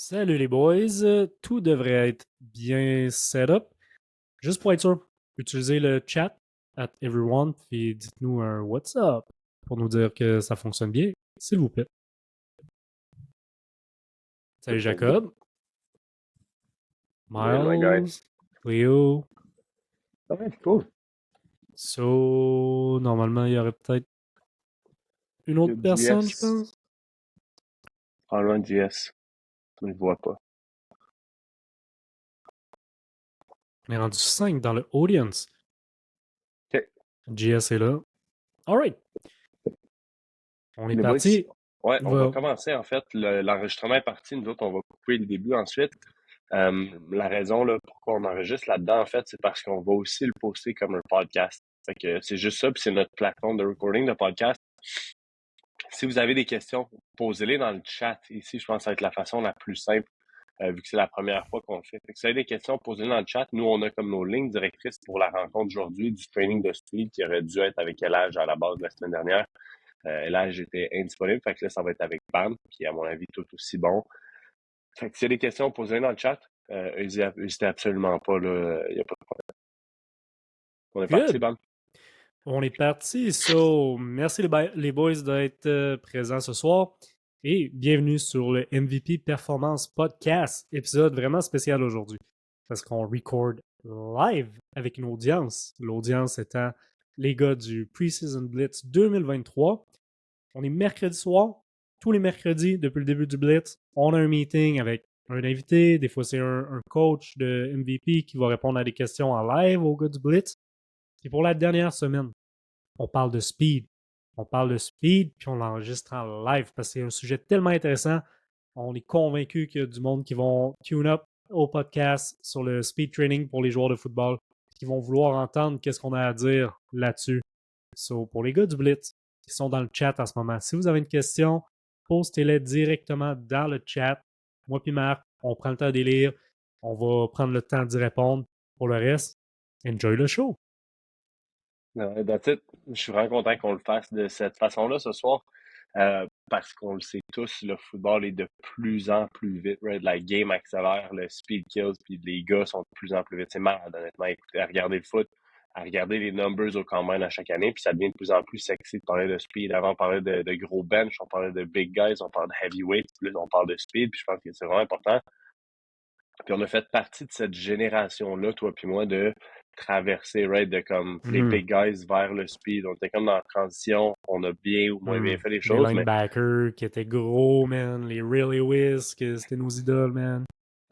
Salut les boys, tout devrait être bien set up. Juste pour être sûr, utilisez le chat at everyone puis dites-nous un what's up pour nous dire que ça fonctionne bien, s'il vous plaît. Salut Good, good, good. Jacob, Good, my guy. Miles, Léo. Ouais, cool. So, normalement, il y aurait peut-être une autre Good personne, je GS. pense. Parlant de GS. Je ne vois pas. On est rendu 5 dans le audience. OK. JS est là. Alright, on est Les boys, parti. ouais, on va Va. commencer en fait. L'enregistrement est parti. Nous autres, on va couper le début ensuite. La raison là, pourquoi on enregistre là-dedans, en fait, c'est parce qu'on va aussi le poster comme un podcast. Fait que c'est juste ça, puis c'est notre plateforme de recording de podcast. Si vous avez des questions, posez-les dans le chat. Ici, je pense que ça va être la façon la plus simple, vu que c'est la première fois qu'on le fait. Fait que si vous avez des questions, posez-les dans le chat. Nous, on a comme nos lignes directrices pour la rencontre d'aujourd'hui du training de speed qui aurait dû être avec Elage à la base de la semaine dernière. Elage était indisponible, fait que là, ça va être avec Bam, qui est à mon avis tout aussi bon. Fait que s'il y a des questions, posez-les dans le chat. N'hésitez absolument pas, là. Il n'y a pas de problème. On est parti, Good. Bam? On est parti. So, merci les boys d'être présents ce soir et bienvenue sur le MVP Performance Podcast, épisode vraiment spécial aujourd'hui parce qu'on record live avec une audience. L'audience étant les gars du Preseason Blitz 2023. On est mercredi soir. Tous les mercredis, depuis le début du Blitz, on a un meeting avec un invité. Des fois, c'est un coach de MVP qui va répondre à des questions en live aux gars du Blitz. Et pour la dernière semaine, on parle de speed. On parle de speed, puis on l'enregistre en live parce que c'est un sujet tellement intéressant. On est convaincu qu'il y a du monde qui vont tune up au podcast sur le speed training pour les joueurs de football, qui vont vouloir entendre qu'est-ce qu'on a à dire là-dessus. So, pour les gars du Blitz qui sont dans le chat en ce moment, si vous avez une question, postez-les directement dans le chat. Moi puis Marc, on prend le temps de les lire. On va prendre le temps d'y répondre. Pour le reste, enjoy le show. That's it. Je suis vraiment content qu'on le fasse de cette façon-là ce soir. Parce qu'on le sait tous, le football est de plus en plus vite. Right? La game accélère, le speed kills, puis les gars sont de plus en plus vite. C'est malade, honnêtement. Écoutez, à regarder le foot, à regarder les numbers au combine à chaque année, puis ça devient de plus en plus sexy de parler de speed. Avant, on parlait de gros bench, on parlait de big guys, on parlait de heavyweight, puis là, on parle de speed, puis je pense que c'est vraiment important. Puis on a fait partie de cette génération-là, toi puis moi, de traverser, right, de comme les Mhm. big guys vers le speed. On était comme dans la transition, on a bien ou moins bien fait les Les choses, mais linebackers qui étaient gros, man. Les Ray Lewis, que c'était nos idoles, man.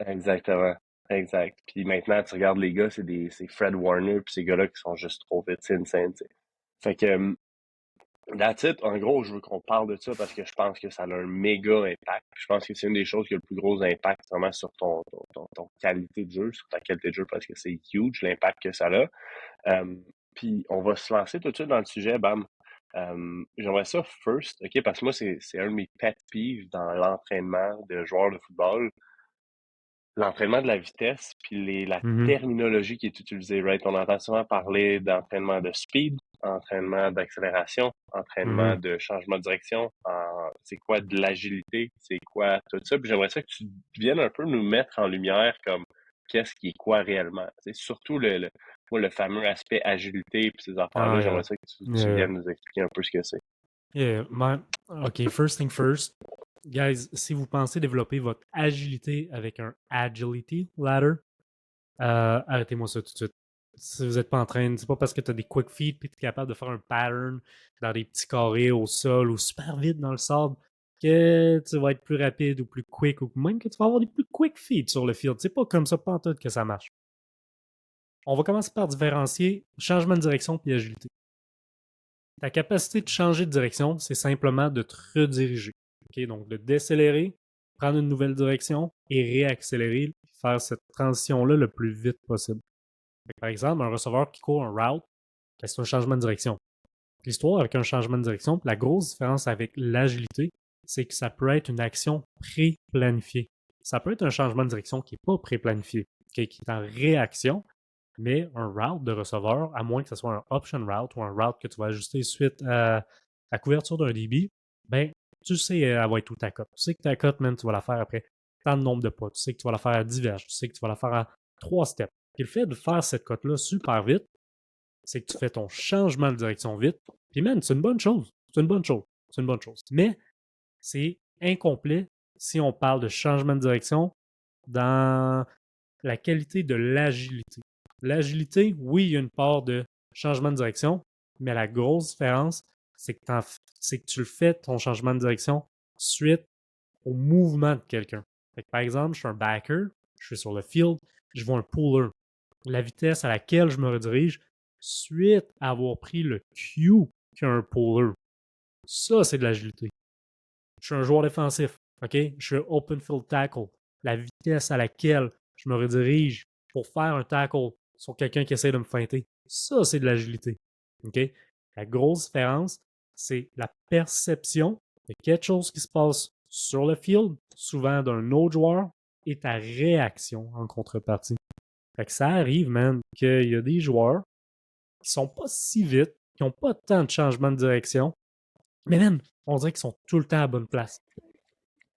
exactement. Exact. Puis maintenant, tu regardes les gars, c'est Fred Warner, puis ces gars-là qui sont juste trop vite, c'est insane, tu sais. Fait que, that's it. En gros, je veux qu'on parle de ça parce que je pense que ça a un méga impact. Je pense que c'est une des choses qui a le plus gros impact vraiment sur ton qualité de jeu, sur ta qualité de jeu parce que c'est huge l'impact que ça a. Puis on va se lancer tout de suite dans le sujet, Bam. J'aimerais ça first, OK, parce que moi, c'est un de mes pet peeves dans l'entraînement de joueurs de football. L'entraînement de la vitesse, puis la Mhm. terminologie qui est utilisée, right? On entend souvent parler d'entraînement de speed, entraînement d'accélération, entraînement Mhm. de changement de direction, c'est quoi de l'agilité, c'est quoi tout ça. Puis j'aimerais ça que tu viennes un peu nous mettre en lumière comme qu'est-ce qui est quoi réellement. C'est surtout moi, le fameux aspect agilité puis ces Ah, affaires-là, yeah. j'aimerais ça que tu Yeah. viennes nous expliquer un peu ce que c'est. Yeah. OK, first thing first. Guys, si vous pensez développer votre agilité avec un agility ladder, arrêtez-moi ça tout de suite. Si vous n'êtes pas en train, c'est pas parce que tu as des quick feet et tu es capable de faire un pattern dans des petits carrés au sol ou super vite dans le sable que tu vas être plus rapide ou plus quick ou même que tu vas avoir des plus quick feet sur le field. C'est pas comme ça pantoute que ça marche. On va commencer par différencier changement de direction et agilité. Ta capacité de changer de direction, c'est simplement de te rediriger. Okay? Donc, de décélérer, prendre une nouvelle direction et réaccélérer, faire cette transition-là le plus vite possible. Par exemple, un receveur qui court un route, c'est un changement de direction. L'histoire avec un changement de direction, la grosse différence avec l'agilité, c'est que ça peut être une action pré-planifiée. Ça peut être un changement de direction qui n'est pas pré-planifié, qui est en réaction, mais un route de receveur, à moins que ce soit un option route ou un route que tu vas ajuster suite à la couverture d'un DB, ben, tu sais, elle va être où ta cote. Tu sais que ta cote, même, tu vas la faire après tant de nombre de pas. Tu sais que tu vas la faire à 10 verges. Tu sais que tu vas la faire à 3 steps. Puis le fait de faire cette cote-là super vite, c'est que tu fais ton changement de direction vite. Puis man, c'est une bonne chose. C'est une bonne chose. C'est une bonne chose. Mais c'est incomplet si on parle de changement de direction dans la qualité de l'agilité. L'agilité, oui, il y a une part de changement de direction, mais la grosse différence, c'est que tu le fais, ton changement de direction, suite au mouvement de quelqu'un. Par exemple, je suis un backer, je suis sur le field, je vois un puller. La vitesse à laquelle je me redirige, suite à avoir pris le cue qu'un un puller. Ça, c'est de l'agilité. Je suis un joueur défensif, OK? Je suis un open field tackle. La vitesse à laquelle je me redirige pour faire un tackle sur quelqu'un qui essaie de me feinter, ça, c'est de l'agilité, OK? La grosse différence, c'est la perception de quelque chose qui se passe sur le field, souvent d'un autre joueur, et ta réaction en contrepartie. Fait que ça arrive, man, qu'il y a des joueurs qui sont pas si vite, qui n'ont pas tant de changement de direction, mais même, on dirait qu'ils sont tout le temps à la bonne place.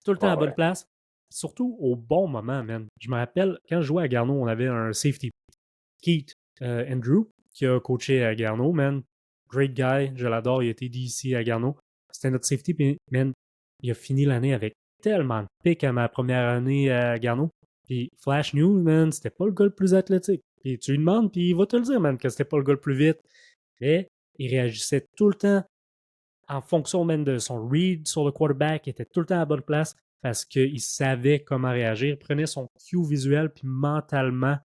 Tout le temps à Ouais, la bonne ouais. place, surtout au bon moment, man. Je me rappelle, quand je jouais à Garneau, on avait un safety, Keith Andrew, qui a coaché à Garneau, man. Great guy, je l'adore, il a été DC à Garneau. C'était notre safety, puis, man, il a fini l'année avec tellement de pics à ma première année à Garneau. Puis Flash News, man, c'était pas le gars le plus athlétique. Puis tu lui demandes, puis il va te le dire, man, que c'était pas le gars le plus vite. Mais il réagissait tout le temps en fonction même de son read sur le quarterback, il était tout le temps à la bonne place parce qu'il savait comment réagir, il prenait son cue visuel, puis mentalement,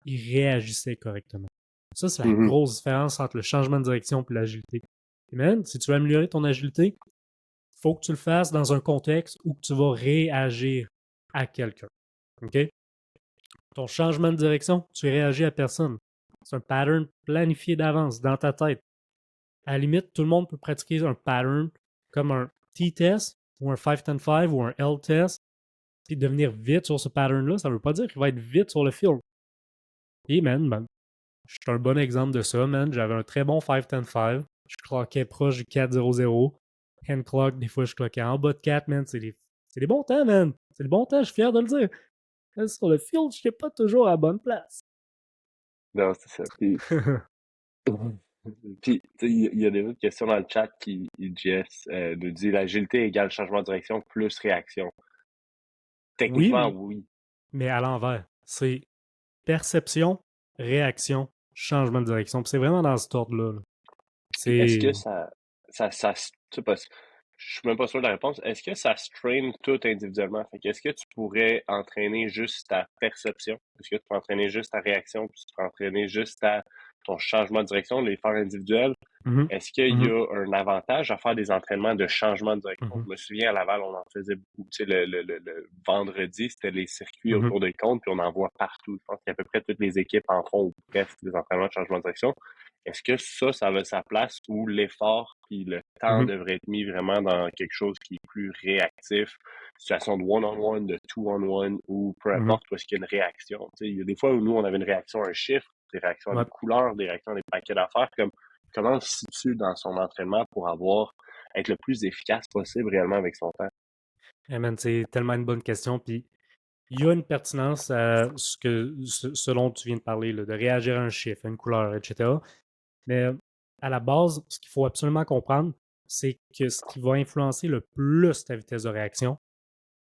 il réagissait correctement. Ça, c'est la Mhm. grosse différence entre le changement de direction et l'agilité. Et man, si tu veux améliorer ton agilité, il faut que tu le fasses dans un contexte où tu vas réagir à quelqu'un. OK? Ton changement de direction, tu réagis à personne. C'est un pattern planifié d'avance dans ta tête. À la limite, tout le monde peut pratiquer un pattern comme un T-test ou un 5-10-5 ou un L-test. Puis devenir vite sur ce pattern-là, ça ne veut pas dire qu'il va être vite sur le field. Et man, je suis un bon exemple de ça, man. J'avais un très bon 5-10-5. Je cloquais proche du 4-0-0. Hand clock, des fois, je cloquais en bas de 4, man. C'est des bons temps, man. C'est des bons temps, je suis fier de le dire. Mais sur le field, je n'étais pas toujours à la bonne place. Non, c'est ça. Puis, tu sais, il y a des autres questions dans le chat Jess, nous dit l'agilité égale changement de direction plus réaction. Techniquement, Oui, oui. mais à l'envers. C'est perception, réaction, changement de direction. Puis c'est vraiment dans cet ordre-là. Là. Puis est-ce que C'est. tu sais pas, je suis même pas sûr de la réponse. Est-ce que ça se traîne tout individuellement? Fait que est-ce que tu pourrais entraîner juste ta perception? Est-ce que tu peux entraîner juste ta réaction? Puis tu peux entraîner juste ton changement de direction, les faire individuels? Mhm, Est-ce qu'il y mhm, a un avantage à faire des entraînements de changement de direction? mhm, Je me souviens, à Laval, on en faisait beaucoup. Tu sais, le vendredi, c'était les circuits mhm, autour des comptes, puis on en voit partout. Je pense qu'à peu près toutes les équipes en font ou presque des entraînements de changement de direction. Est-ce que ça a sa place où l'effort puis le temps mhm, devrait être mis vraiment dans quelque chose qui est plus réactif, situation de one-on-one, de two-on-one, ou peu mhm. importe où est-ce qu'il y a une réaction? Tu sais, il y a des fois où nous, on avait une réaction à un chiffre, des réactions à des Ouais. couleurs, des réactions à des paquets d'affaires, comme comment on se situe dans son entraînement pour être le plus efficace possible réellement avec son temps? Hey man, c'est tellement une bonne question. Puis il y a une pertinence à ce dont tu viens de parler, là, de réagir à un chiffre, à une couleur, etc. Mais à la base, ce qu'il faut absolument comprendre, c'est que ce qui va influencer le plus ta vitesse de réaction,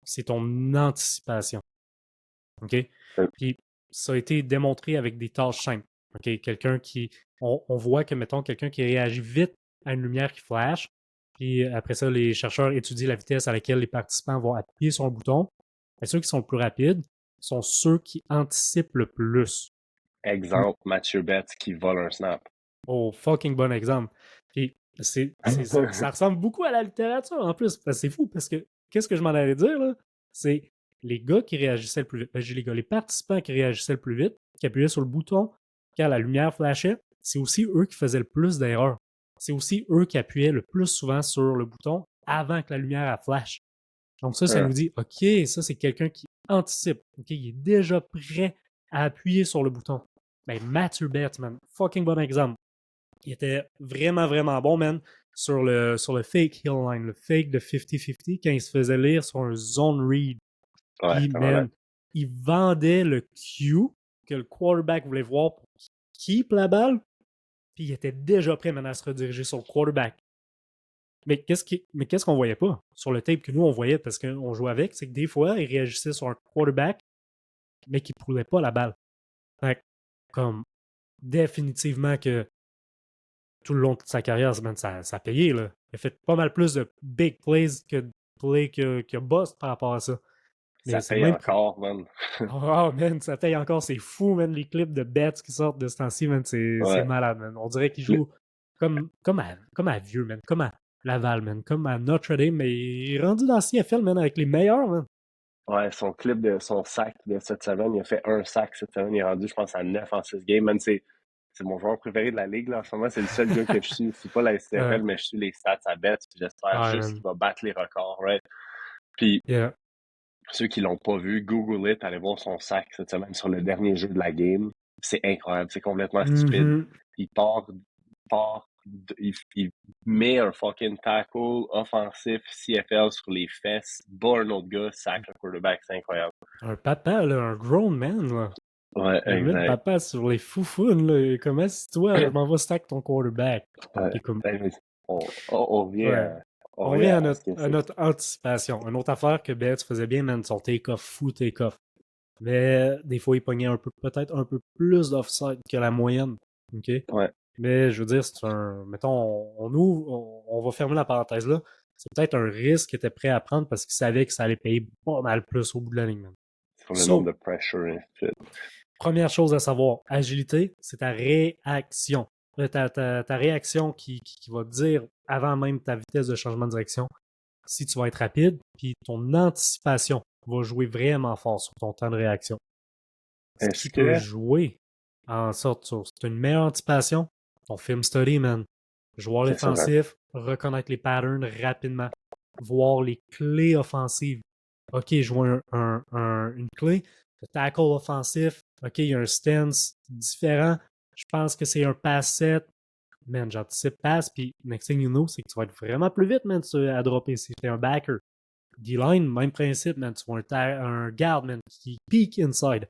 c'est ton anticipation. OK? Euh, Puis ça a été démontré avec des tâches simples. OK? Quelqu'un qui. On voit que, mettons, quelqu'un qui réagit vite à une lumière qui flash, puis après ça, les chercheurs étudient la vitesse à laquelle les participants vont appuyer sur un bouton. Et ceux qui sont le plus rapides sont ceux qui anticipent le plus. Exemple, Mathieu Betts qui vole un snap. Oh, fucking bon exemple. Puis ça ressemble beaucoup à la littérature en plus. C'est fou parce que qu'est-ce que je m'en allais dire là? C'est les gars qui réagissaient le plus vite. J'ai les gars, les participants qui réagissaient le plus vite, qui appuyaient sur le bouton quand la lumière flashait, c'est aussi eux qui faisaient le plus d'erreurs. C'est aussi eux qui appuyaient le plus souvent sur le bouton avant que la lumière a flash. Donc ça Hein, nous dit, OK, ça c'est quelqu'un qui anticipe. OK, il est déjà prêt à appuyer sur le bouton. Ben, Matthew Betts, man, fucking bon exemple. Il était vraiment, vraiment bon, man, sur le fake hill line, le fake de 50-50, quand il se faisait lire sur un zone read. Ouais, Puis, c'est malade. man, il vendait le Q que le quarterback voulait voir pour qu'il keep la balle, puis il était déjà prêt maintenant à se rediriger sur le quarterback. Mais qu'est-ce qu'on voyait pas sur le tape que nous on voyait parce qu'on jouait avec, c'est que des fois, il réagissait sur un quarterback, mais qui ne poulait pas la balle. Fait que, comme définitivement que tout le long de sa carrière, man, ça a payé. Là. Il a fait pas mal plus de big plays que de plays que Bust par rapport à ça. Mais Ça c'est le paye même. encore, man. Oh, man, ça paye encore. C'est fou, man. Les clips de bets qui sortent de ce temps-ci, man. C'est Ouais. malade, man. On dirait qu'il Le- joue comme à Vieux, man. Comme à Laval, man. Comme à Notre-Dame. Mais il est rendu dans la CFL, man, avec les meilleurs, man. Ouais, son clip de son sac de cette semaine, il a fait un sac cette semaine, il est rendu, je pense, à 9 en 6 games. Man, c'est mon joueur préféré de la ligue, là, en ce moment. C'est le seul gars que je suis. Je suis pas la Ouais, STFL, mais je suis les stats à bête. J'espère ouais, juste man. qu'il va battre les records, right? Puis, Yeah. ceux qui l'ont pas vu, Google it, allez voir son sac cette semaine sur le dernier jeu de la game. C'est incroyable, c'est complètement stupide. Mhm. Il il met un fucking tackle offensif CFL sur les fesses, bat un autre gars, sac le quarterback, c'est incroyable. Un papa, là, un grown man, là. Ouais, Il met le exact. papa sur les foufounes, là. Comment si toi, je m'en vais stack ton quarterback. Ouais. Puis comme, Ben, on revient ouais. à, on On revient revient à à ce notre, que à c'est. notre anticipation. Une autre affaire que Betts faisait bien, man, son take-off, fou take-off. Mais des fois, il pognait peut-être un peu plus d'offside que la moyenne. OK? Ouais. Mais je veux dire, c'est un. Mettons, on ouvre, on va fermer la parenthèse là. C'est peut-être un risque qu'il était prêt à prendre parce qu'il savait que ça allait payer pas mal plus au bout de la ligne, man. Sur le nombre So, de pressure et tout. première chose à savoir, agilité, c'est ta réaction. Ta réaction qui va te dire avant même ta vitesse de changement de direction si tu vas être rapide, puis ton anticipation va jouer vraiment fort sur ton temps de réaction. Ce Est-ce qui peut que, jouer en sorte sur c'est une meilleure anticipation, ton film study, man. Joueur c'est ça, hein? défensif, reconnaître les patterns rapidement, voir les clés offensives. OK, je vois une clé, le tackle offensif, OK, il y a un stance différent. Je pense que c'est un pass set. Man, j'anticipe pass, puis next thing you know, c'est que tu vas être vraiment plus vite, man, à dropper si t'es un backer. D-line, même principe, man. Tu vois un guard, man, qui peek inside.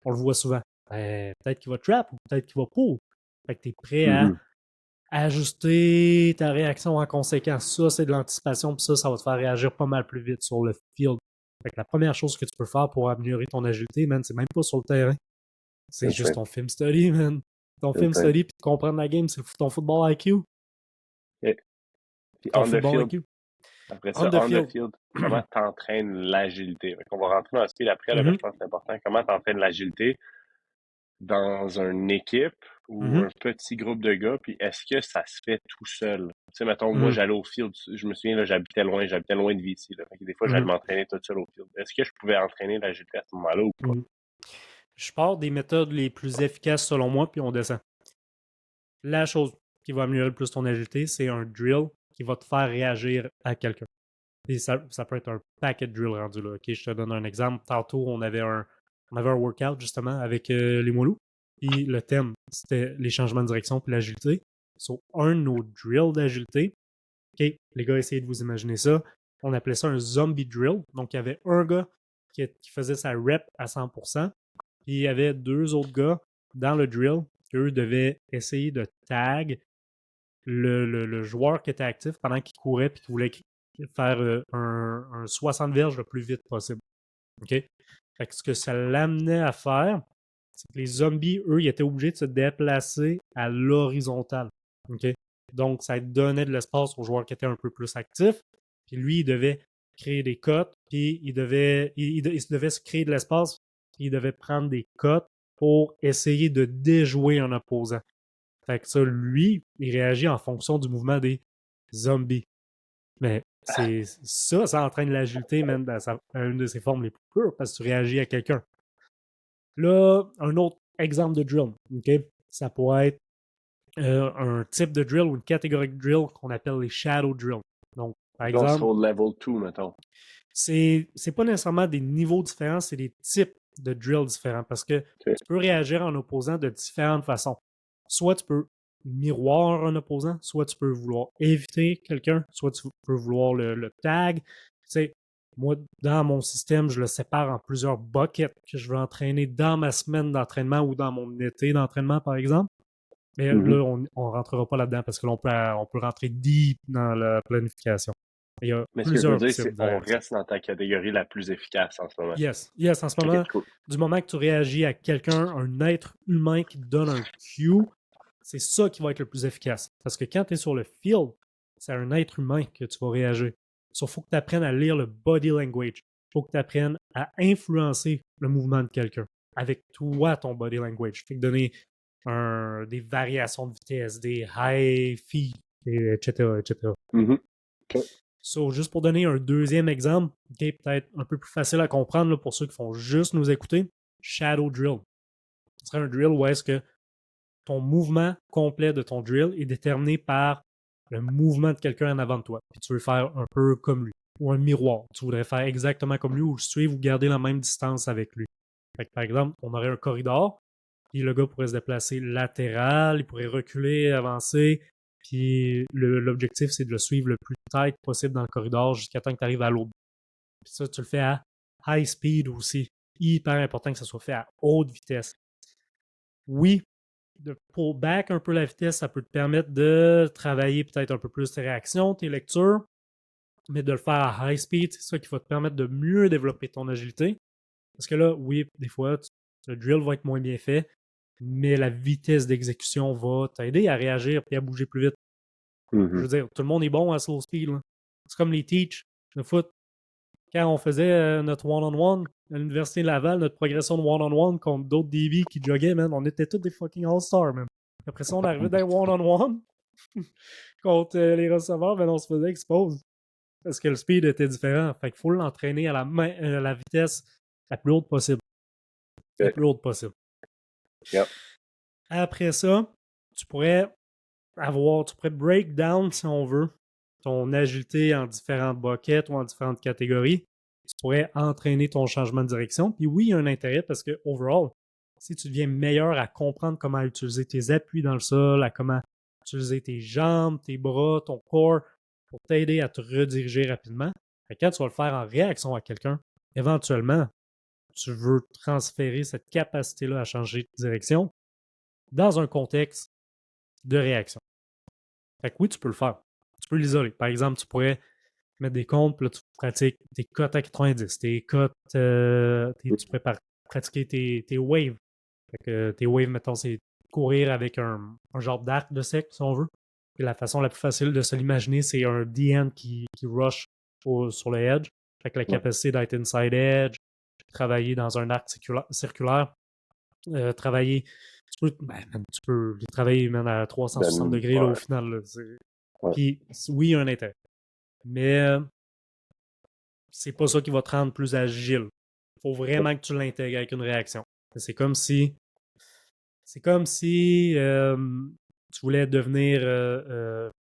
On le voit souvent. Peut-être qu'il va trap ou peut-être qu'il va pull. Fait que tu es prêt à Mhm. ajuster ta réaction en conséquence. Ça, c'est de l'anticipation, puis ça va te faire réagir pas mal plus vite sur le field. Fait que la première chose que tu peux faire pour améliorer ton agilité, man, c'est même pas sur le terrain. C'est C'est ça. juste ton film study, man. Ton C'est film ça. study, puis comprendre la game, c'est ton football IQ. Et- Puis Ton on the football field, IQ. après On ça, the on the field. field, comment t'entraînes l'agilité? On va rentrer dans le speed après, là, mais je Mhm, pense que c'est important. Comment t'entraînes l'agilité dans une équipe ou mhm, un petit groupe de gars, puis est-ce que ça se fait tout seul? Tu sais, mettons, moi, mhm, j'allais au field, je me souviens, là, j'habitais loin de VC, là, fait que des fois, j'allais mhm, m'entraîner tout seul au field. Est-ce que je pouvais entraîner l'agilité à ce moment-là ou pas? mhm. Je pars des méthodes les plus efficaces selon moi, puis on descend. La chose qui va améliorer le plus ton agilité, c'est un drill qui va te faire réagir à quelqu'un. Et ça peut être un paquet de drills rendu là. Ok, je te donne un exemple. Tantôt, on avait un workout justement avec les Moilous. Puis le thème, c'était les changements de direction puis l'agilité. Sur un de nos drills d'agilité, ok, les gars, essayez de vous imaginer ça. On appelait ça un zombie drill. Donc, il y avait un gars qui faisait sa rep à 100%. Puis il y avait deux autres gars dans le drill qui, eux, devaient essayer de tag le joueur qui était actif pendant qu'il courait et qui voulait faire un 60 verges le plus vite possible. OK? Fait que ce que ça l'amenait à faire, c'est que les zombies, eux, ils étaient obligés de se déplacer à l'horizontale. OK? Donc, ça donnait de l'espace aux joueurs qui étaient un peu plus actifs. Puis lui, il devait créer des cotes, puis il devait se créer de l'espace, puis il devait prendre des cotes pour essayer de déjouer un opposant. Fait que ça, lui, il réagit en fonction du mouvement des zombies. Mais ça entraîne l'agilité, même dans une de ses formes les plus pures, parce que tu réagis à quelqu'un. Là, un autre exemple de drill, OK? Ça pourrait être un type de drill ou une catégorie de drill qu'on appelle les shadow drills. Donc, par Mettons, exemple, sur level 2, mettons. c'est pas nécessairement des niveaux différents, c'est des types de drills différents parce que OK. tu peux réagir en opposant de différentes façons. Soit tu peux miroir un opposant, soit tu peux vouloir éviter quelqu'un, soit tu peux vouloir le tag. Tu sais, Moi, dans mon système, je le sépare en plusieurs buckets que je veux entraîner dans ma semaine d'entraînement ou dans mon été d'entraînement, par exemple. Mais Mhm. là, on ne rentrera pas là-dedans parce que là, on peut rentrer deep dans la planification. Il y a Mais ce que je veux plusieurs dire, c'est types de on réactions. reste dans ta catégorie la plus efficace en ce moment. Yes, en ce OK, moment, cool. du moment que tu réagis à quelqu'un, un être humain qui te donne un cue, c'est ça qui va être le plus efficace. Parce que quand tu es sur le field, c'est à un être humain que tu vas réagir. Il faut que tu apprennes à lire le body language. Il faut que tu apprennes à influencer le mouvement de quelqu'un avec toi, ton body language. Fait que donner des variations de vitesse, des high feet, etc., etc. Mhm. OK. So, juste pour donner un deuxième exemple, okay, peut-être un peu plus facile à comprendre là, pour ceux qui font juste nous écouter, shadow drill. Ce serait un drill où est-ce que ton mouvement complet de ton drill est déterminé par le mouvement de quelqu'un en avant de toi. Puis tu veux faire un peu comme lui. Ou un miroir. Tu voudrais faire exactement comme lui ou suivre ou garder la même distance avec lui. Fait que, par exemple, on aurait un corridor, puis le gars pourrait se déplacer latéral, il pourrait reculer, avancer, puis l'objectif, c'est de le suivre le plus tight possible dans le corridor jusqu'à temps que tu arrives à l'autre. Puis ça, tu le fais à high speed aussi. Hyper important que ça soit fait à haute vitesse. Oui, de pull back un peu la vitesse, ça peut te permettre de travailler peut-être un peu plus tes réactions, tes lectures, mais de le faire à high speed, c'est ça qui va te permettre de mieux développer ton agilité. Parce que là, oui, des fois, le drill va être moins bien fait, mais la vitesse d'exécution va t'aider à réagir et à bouger plus vite. Je Mhm. veux dire, tout le monde est bon à slow speed. Là. C'est comme les teach de foot. Quand on faisait notre one-on-one à l'Université Laval, notre progression de one-on-one contre d'autres DB qui joggaient, man, on était tous des fucking all-stars, man. Après ça, on arrivait dans one-on-one contre les receveurs, mais on se faisait expose. Parce que le speed était différent. Fait qu'il faut l'entraîner à la vitesse la plus haute possible. La OK. plus haute possible. Yep. Après ça, tu pourrais tu pourrais break down, si on veut, ton agilité en différentes buckets ou en différentes catégories. Tu pourrais entraîner ton changement de direction. Puis oui, il y a un intérêt parce que, overall, si tu deviens meilleur à comprendre comment utiliser tes appuis dans le sol, à comment utiliser tes jambes, tes bras, ton corps pour t'aider à te rediriger rapidement, quand tu vas le faire en réaction à quelqu'un, éventuellement, tu veux transférer cette capacité-là à changer de direction dans un contexte de réaction. Fait que oui, tu peux le faire. Tu peux l'isoler. Par exemple, tu pourrais mettre des comptes, puis là, tu pratiques tes cotes à 90, tes cotes, tu pourrais pratiquer tes waves. Fait que tes waves, mettons, c'est courir avec un genre d'arc de sec, si on veut. Et la façon la plus facile de se l'imaginer, c'est un DN qui rush sur le edge. Fait que la Ouais. capacité d'être inside edge, travailler dans un arc circulaire, travailler. Tu peux les travailler même à 360 degrés là, au Ouais. final. Là. Ouais. Puis oui, il y a un intérêt. Mais c'est pas ça qui va te rendre plus agile. Il faut vraiment que tu l'intègres avec une réaction. C'est comme si. C'est comme si tu voulais devenir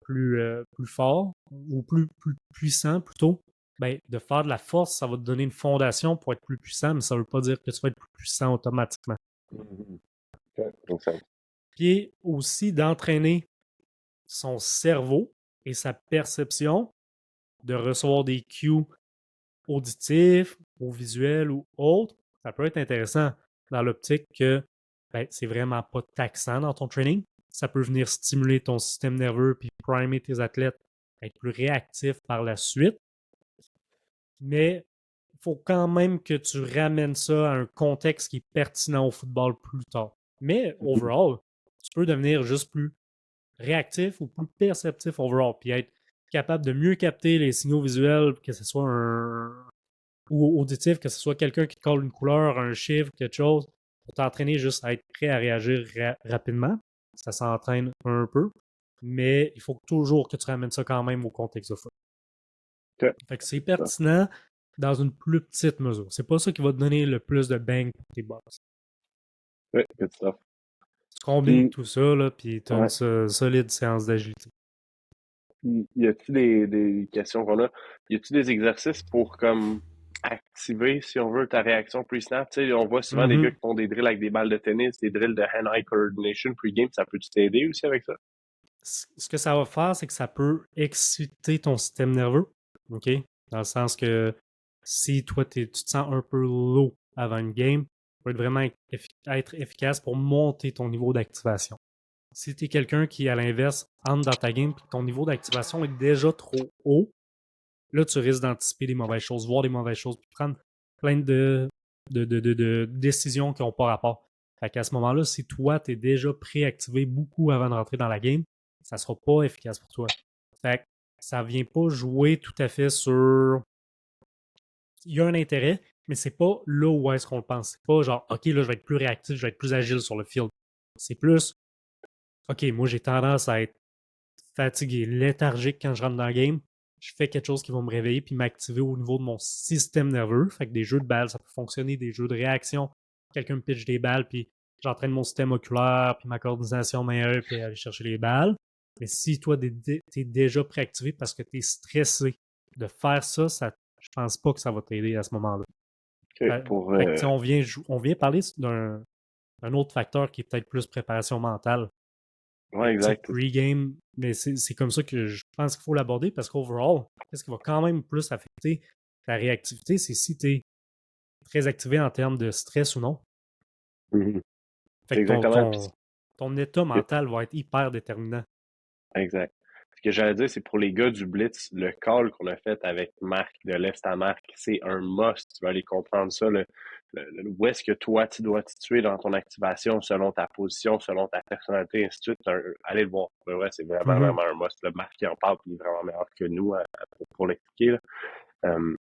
plus fort ou plus puissant plutôt. Ben, de faire de la force, ça va te donner une fondation pour être plus puissant, mais ça ne veut pas dire que tu vas être plus puissant automatiquement. Mhm. OK. Makes sense. Puis aussi d'entraîner son cerveau et sa perception de recevoir des cues auditifs ou visuels ou autres, ça peut être intéressant dans l'optique que ben, c'est vraiment pas taxant dans ton training. Ça peut venir stimuler ton système nerveux puis primer tes athlètes à être plus réactifs par la suite. Mais il faut quand même que tu ramènes ça à un contexte qui est pertinent au football plus tard. Mais Mhm. overall, tu peux devenir juste plus réactif ou plus perceptif overall, puis être capable de mieux capter les signaux visuels, que ce soit ou auditif, que ce soit quelqu'un qui te colle une couleur, un chiffre, quelque chose, pour t'entraîner juste à être prêt à réagir rapidement. Ça s'entraîne un peu, mais il faut toujours que tu ramènes ça quand même au contexte de foot. OK. Fait que c'est pertinent dans une plus petite mesure. C'est pas ça qui va te donner le plus de bang pour tes boss. Ouais, good stuff. Tu combines Puis, tout ça, là, puis tu as une ouais. solide séance d'agilité. Y a-t-il des questions qu'on a? Y a-t-il des exercices pour comme activer, si on veut, ta réaction pre-snap? Tu sais, on voit souvent des gars Mhm. qui font des drills avec des balles de tennis, des drills de hand-eye coordination pre-game. Ça peut t'aider aussi avec ça? Ce que ça va faire, c'est que ça peut exciter ton système nerveux. OK? Dans le sens que Si toi, tu te sens un peu low avant une game, ça va être vraiment être efficace pour monter ton niveau d'activation. Si tu es quelqu'un qui, à l'inverse, entre dans ta game et que ton niveau d'activation est déjà trop haut, là, tu risques d'anticiper des mauvaises choses, voir des mauvaises choses, puis prendre plein de décisions qui n'ont pas rapport. Fait qu'à ce moment-là, si toi, tu es déjà préactivé beaucoup avant de rentrer dans la game, ça ne sera pas efficace pour toi. Fait que ça ne vient pas jouer tout à fait sur. Il y a un intérêt, mais c'est pas là où est-ce qu'on le pense. C'est pas genre, OK, là, je vais être plus réactif, je vais être plus agile sur le field. C'est plus, OK, moi, j'ai tendance à être fatigué, léthargique quand je rentre dans le game. Je fais quelque chose qui va me réveiller puis m'activer au niveau de mon système nerveux. Fait que des jeux de balles, ça peut fonctionner, des jeux de réaction. Quelqu'un me pitch des balles, puis j'entraîne mon système oculaire, puis ma coordination meilleure, puis aller chercher les balles. Mais si toi, t'es déjà préactivé parce que t'es stressé de faire ça, je pense pas que ça va t'aider à ce moment-là. OK, pour, Fait que, on vient parler d'un autre facteur qui est peut-être plus préparation mentale. ouais, exact. Pre-game, mais c'est comme ça que je pense qu'il faut l'aborder parce qu'overall, qu'est-ce qui va quand même plus affecter ta réactivité, c'est si tu es très activé en termes de stress ou non. Mhm. Fait que Exactement. ton état Puis, mental va être hyper déterminant. exact. Ce que j'allais dire, c'est pour les gars du Blitz, le call qu'on a fait avec Marc, de l'Est à Marc, c'est un must. Tu vas aller comprendre ça. Où est-ce que toi, tu dois te situer dans ton activation selon ta position, selon ta personnalité, et ainsi de suite. Allez le voir. Mais ouais, c'est vraiment, Mhm. vraiment un must. Le Marc qui en parle, puis il est vraiment meilleur que nous pour l'expliquer, là. Euh,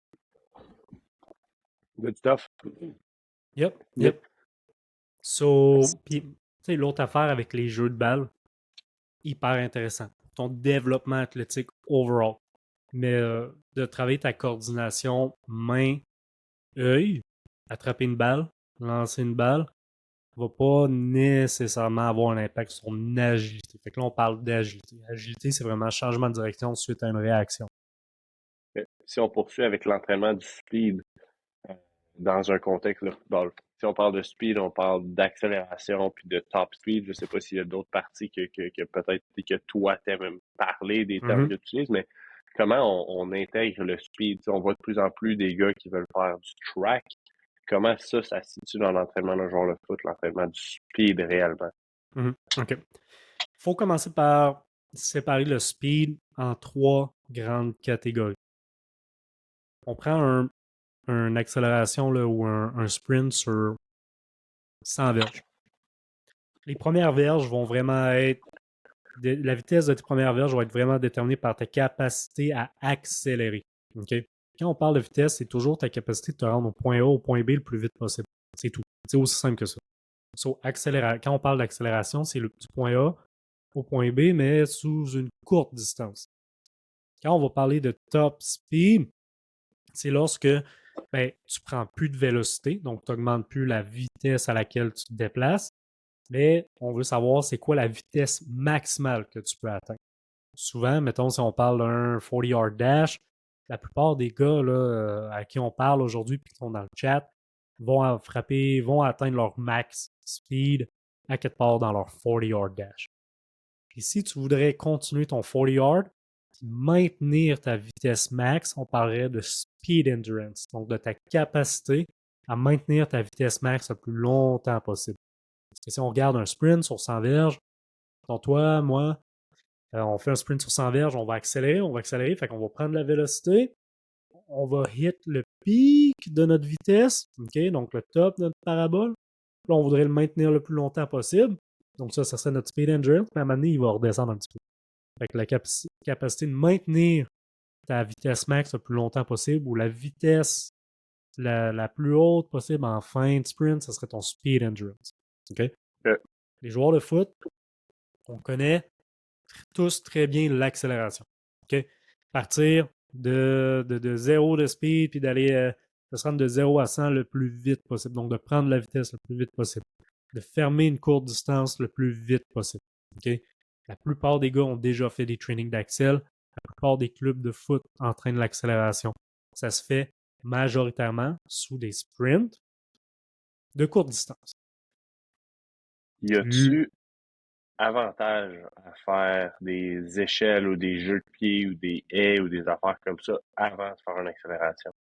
Good stuff. Yep, Good. yep. So, puis, tu sais, l'autre affaire avec les jeux de balle, hyper intéressant. Ton développement athlétique overall. Mais de travailler ta coordination main, œil, attraper une balle, lancer une balle, va pas nécessairement avoir un impact sur ton agilité. Fait que là, on parle d'agilité. Agilité, c'est vraiment changement de direction suite à une réaction. Si on poursuit avec l'entraînement du speed, euh, dans un contexte de football. Si on parle de speed, on parle d'accélération puis de top speed. Je ne sais pas s'il y a d'autres parties que peut-être que toi t'aimes parler des termes Mhm. que tu utilises, mais comment on intègre le speed? On voit de plus en plus des gars qui veulent faire du track. Comment ça se situe dans l'entraînement d'un joueur de foot, l'entraînement du speed réellement? Mhm. OK. Il faut commencer par séparer le speed en trois grandes catégories. On prend une accélération là, ou un sprint sur 100 verges. Les premières verges vont vraiment être la vitesse de tes premières verges va être vraiment déterminée par ta capacité à accélérer. OK? Quand on parle de vitesse, c'est toujours ta capacité de te rendre au point A, au point B le plus vite possible. C'est tout. C'est aussi simple que ça. Quand on parle d'accélération, c'est du point A au point B, mais sous une courte distance. Quand on va parler de top speed, c'est lorsque tu prends plus de vélocité, donc tu n'augmentes plus la vitesse à laquelle tu te déplaces, mais on veut savoir c'est quoi la vitesse maximale que tu peux atteindre. Souvent, mettons, si on parle d'un 40-yard dash, la plupart des gars là, à qui on parle aujourd'hui et qui sont dans le chat vont atteindre leur max speed à quelque part dans leur 40-yard dash. Puis si tu voudrais continuer ton 40-yard, maintenir ta vitesse max, on parlerait de speed endurance, donc de ta capacité à maintenir ta vitesse max le plus longtemps possible. Parce que si on regarde un sprint sur 100 verges, toi, moi, on fait un sprint sur 100 verges, on va accélérer, fait qu'on va prendre la vélocité, on va hit le pic de notre vitesse, OK, donc le top de notre parabole. Là, on voudrait le maintenir le plus longtemps possible. Donc ça serait notre speed endurance, mais à un moment donné, il va redescendre un petit peu. Fait que la capacité de maintenir ta vitesse max le plus longtemps possible ou la vitesse la plus haute possible en fin de sprint, ce serait ton speed endurance. OK? Euh, Les joueurs de foot, on connaît tous très bien l'accélération. OK? Partir de zéro de speed puis d'aller de se rendre de 0 à 100 le plus vite possible. Donc, de prendre la vitesse le plus vite possible. De fermer une courte distance le plus vite possible. OK? La plupart des gars ont déjà fait des trainings d'accel. La plupart des clubs de foot entraînent l'accélération. Ça se fait majoritairement sous des sprints de courte distance. Y a-tu avantage à faire des échelles ou des jeux de pied ou des haies ou des affaires comme ça avant de faire une accélération?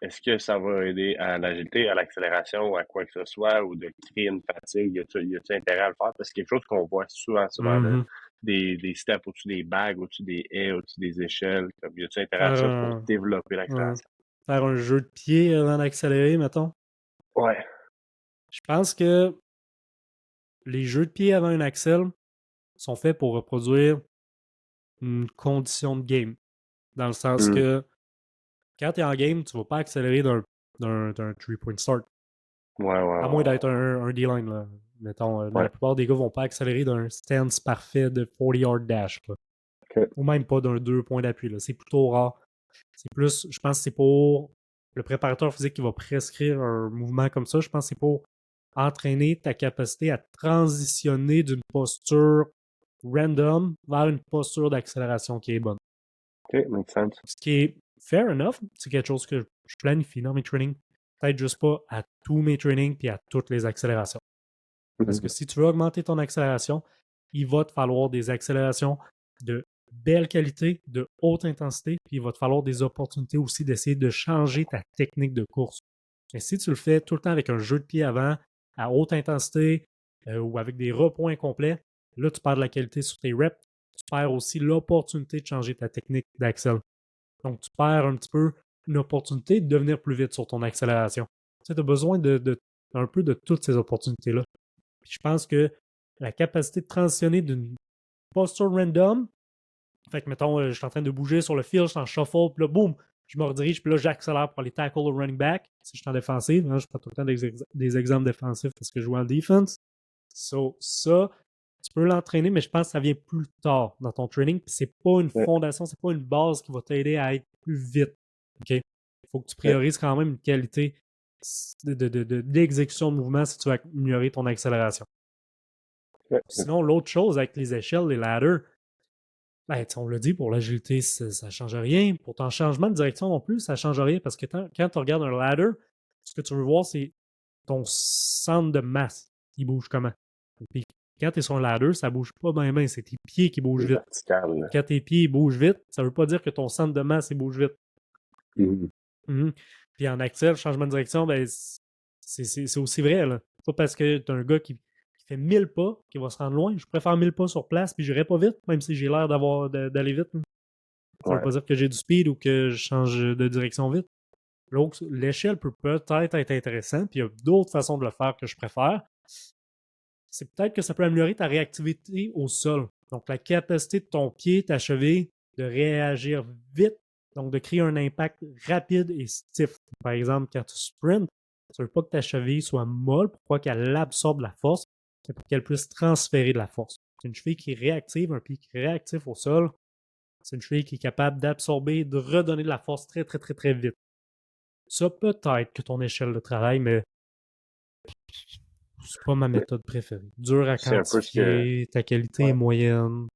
est-ce que ça va aider à l'agilité, à l'accélération ou à quoi que ce soit, ou de créer une fatigue? Y a-tu intérêt à le faire? Parce que c'est quelque chose qu'on voit souvent, là, Mhm. des steps au-dessus des bagues, au-dessus des haies, au-dessus des échelles. Comme, y a-tu intérêt à Faire ça pour un, développer un- l'accélération? faire un jeu de pied avant d'accélérer, mettons. Ouais. Je pense que les jeux de pied avant un axel sont faits pour reproduire une condition de game. Dans le sens Hmm. que quand tu es en game, tu vas pas accélérer d'un three-point start. Ouais, ouais, À ouais, moins ouais. d'être un D-line, là. Mettons, la Ouais. plupart des gars vont pas accélérer d'un stance parfait de 40-yard dash, là. OK. Ou même pas d'un 2 points d'appui, là. C'est plutôt rare. C'est plus, je pense que c'est pour le préparateur physique qui va prescrire un mouvement comme ça. Je pense que c'est pour entraîner ta capacité à transitionner d'une posture random vers une posture d'accélération qui est bonne. OK, makes sense. Ce qui est fair enough, c'est quelque chose que je planifie dans mes trainings. Peut-être juste pas à tous mes trainings puis à toutes les accélérations. Parce que Mhm. si tu veux augmenter ton accélération, il va te falloir des accélérations de belle qualité, de haute intensité, puis il va te falloir des opportunités aussi d'essayer de changer ta technique de course. Mais si tu le fais tout le temps avec un jeu de pied avant, à haute intensité, ou avec des repoints complets, là, tu perds de la qualité sur tes reps. Tu perds aussi l'opportunité de changer ta technique d'accel. Donc, tu perds un petit peu une opportunité de devenir plus vite sur ton accélération. Tu as besoin un peu de toutes ces opportunités-là. Puis je pense que la capacité de transitionner d'une posture random, fait que mettons, je suis en train de bouger sur le field, je suis en shuffle, puis là, boum, je me redirige, puis là, j'accélère pour aller tackle le running back. Si je suis en défensive, hein, je prends tout le temps des exemples défensifs parce que je joue en defense. So, ça, tu peux l'entraîner, mais je pense que ça vient plus tard dans ton training. Puis c'est pas une OK. fondation, c'est pas une base qui va t'aider à être plus vite. OK? Il faut que tu OK. priorises quand même une qualité d'exécution de mouvement si tu veux améliorer ton accélération. OK. Sinon, l'autre chose avec les échelles, les ladders, ben, on l'a dit, pour l'agilité, ça ne change rien. Pour ton changement de direction non plus, ça ne change rien parce que quand tu regardes un ladder, ce que tu veux voir, c'est ton centre de masse. Il bouge comment? Puis quand tu es sur un ladder, ça bouge pas bien, c'est tes pieds qui bougent C'est vite. vertical, là. Quand tes pieds bougent vite, ça ne veut pas dire que ton centre de masse il bouge vite. Mhm. Mhm. Puis en Axel, changement de direction, ben, c'est aussi vrai. Là. Pas parce que tu as un gars qui fait 1000 pas qui va se rendre loin. Je préfère 1000 pas sur place, puis j'irai pas vite, même si j'ai l'air d'aller vite. Là. Ça veut Ouais. pas dire que j'ai du speed ou que je change de direction vite. L'autre, l'échelle peut peut-être être intéressante, puis il y a d'autres façons de le faire que je préfère. C'est peut-être que ça peut améliorer ta réactivité au sol. Donc, la capacité de ton pied, ta cheville, de réagir vite, donc de créer un impact rapide et stiff. Par exemple, quand tu sprints, ça ne veut pas que ta cheville soit molle pour pas qu'elle absorbe la force, mais pour qu'elle puisse transférer de la force. C'est une cheville qui est réactive, un pied qui est réactif au sol. C'est une cheville qui est capable d'absorber, de redonner de la force très, très, très, très vite. Ça, peut-être que ton échelle de travail, mais c'est pas ma méthode préférée. Dur à C'est quantifier, ta qualité est ouais, moyenne.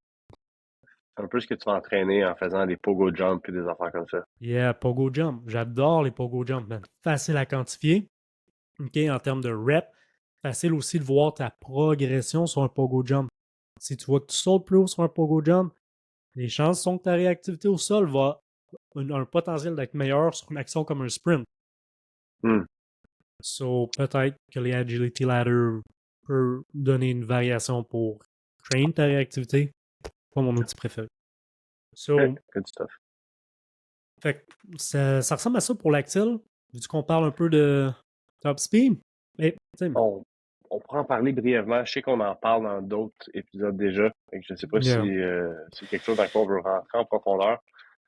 un peu ce que tu vas entraîner en faisant des pogo jumps et des affaires comme ça. Yeah, pogo jump. J'adore les pogo jump, man. Facile à quantifier. OK, en termes de rep, facile aussi de voir ta progression sur un pogo jump. Si tu vois que tu sautes plus haut sur un pogo jump, les chances sont que ta réactivité au sol va un potentiel d'être meilleur sur une action comme un sprint. Hmm. So, peut-être que les agility ladder peut donner une variation pour train ta réactivité. Pas mon outil préféré. OK, So, good stuff. fait que ça ressemble à ça pour l'Axel, vu qu'on parle un peu de top speed. Mais, tu sais, On, on pourra en parler brièvement. Je sais qu'on en parle dans d'autres épisodes déjà. Fait que je ne sais pas si yeah. c'est quelque chose dans quoi on veut rentrer en profondeur.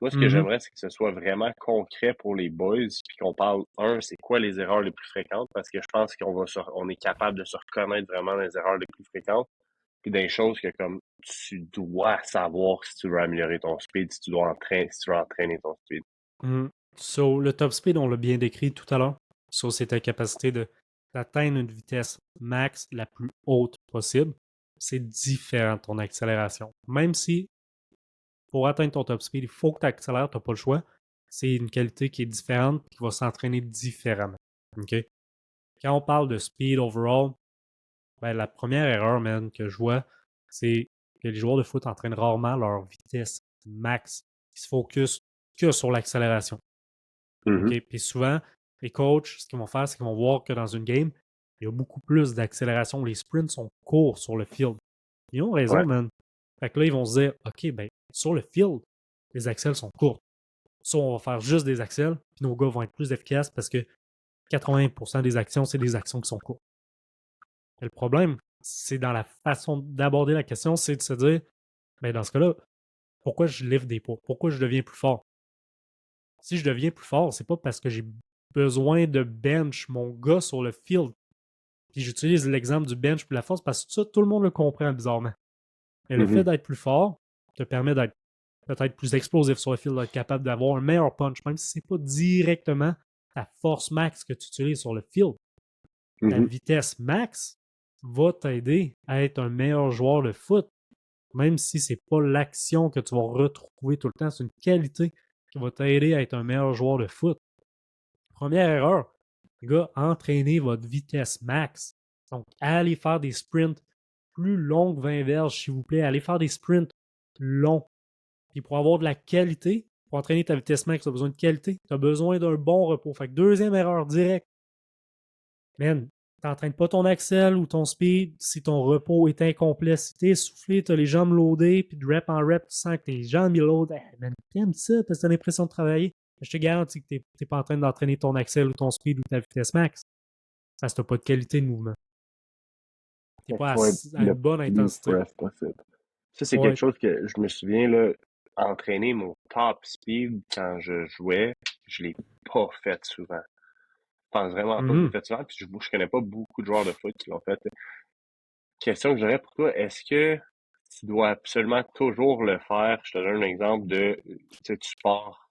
Moi, ce que Mhm. j'aimerais, c'est que ce soit vraiment concret pour les boys, puis qu'on parle, c'est quoi les erreurs les plus fréquentes, parce que je pense on est capable de se reconnaître vraiment dans les erreurs les plus fréquentes, puis des choses que comme tu dois savoir si tu veux améliorer ton speed, si tu veux entraîner ton speed. Mhm. So, le top speed, on l'a bien décrit tout à l'heure. So, c'est ta capacité d'atteindre une vitesse max la plus haute possible. C'est différent de ton accélération. Même si, pour atteindre ton top speed, il faut que tu accélères, tu n'as pas le choix. C'est une qualité qui est différente, qui va s'entraîner différemment. OK? Quand on parle de speed overall, ben, la première erreur, man, que je vois, c'est que les joueurs de foot entraînent rarement leur vitesse max. Ils se focus que sur l'accélération. Mhm. OK? Puis souvent, les coachs, ce qu'ils vont faire, c'est qu'ils vont voir que dans une game, il y a beaucoup plus d'accélération. Les sprints sont courts sur le field. Ils ont raison, Ouais. man. Fait que là, ils vont se dire, OK, ben, sur le field, les accels sont courts. Ça, on va faire juste des accels, puis nos gars vont être plus efficaces parce que 80% des actions, c'est des actions qui sont courtes. Et le problème, c'est dans la façon d'aborder la question, c'est de se dire, ben, dans ce cas-là, pourquoi je lève des poids? Pourquoi je deviens plus fort? Si je deviens plus fort, c'est pas parce que j'ai besoin de bench mon gars sur le field. Puis j'utilise l'exemple du bench puis la force parce que ça, tout le monde le comprend bizarrement. Mais le fait Mhm. d'être plus fort te permet d'être peut-être plus explosif sur le field, d'être capable d'avoir un meilleur punch, même si c'est pas directement ta force max que tu utilises sur le field. Ta Mhm. vitesse max va t'aider à être un meilleur joueur de foot, même si c'est pas l'action que tu vas retrouver tout le temps, c'est une qualité qui va t'aider à être un meilleur joueur de foot. Première erreur, les gars, entraînez votre vitesse max. Donc, allez faire des sprints plus longs que 20 verges, s'il vous plaît. Allez faire des sprints longs. Puis pour avoir de la qualité, pour entraîner ta vitesse max, tu as besoin de qualité. Tu as besoin d'un bon repos. Fait que deuxième erreur directe. Man, t'entraînes pas ton axel ou ton speed si ton repos est incomplet. Si t'es essoufflé, t'as les jambes loadées, puis de rep en rep, tu sens que tes jambes load. Hey, man, t'aimes ça parce que t'as l'impression de travailler. Je te garantis que t'es pas en train d'entraîner ton axel ou ton speed ou ta vitesse max. Parce que t'as pas de qualité de mouvement. T'es Fait qu'il pas faut être à une le bonne plus intensité. fresh possible. Ça, c'est Faut quelque être. chose que je me souviens, là, entraîner mon top speed quand je jouais, je l'ai pas fait souvent. Je pense vraiment pas que je l'ai Mhm. fait souvent, puis je connais pas beaucoup de joueurs de foot qui l'ont fait. Question que j'aurais pour toi, est-ce que tu dois absolument toujours le faire? Je te donne un exemple de, tu sais, tu pars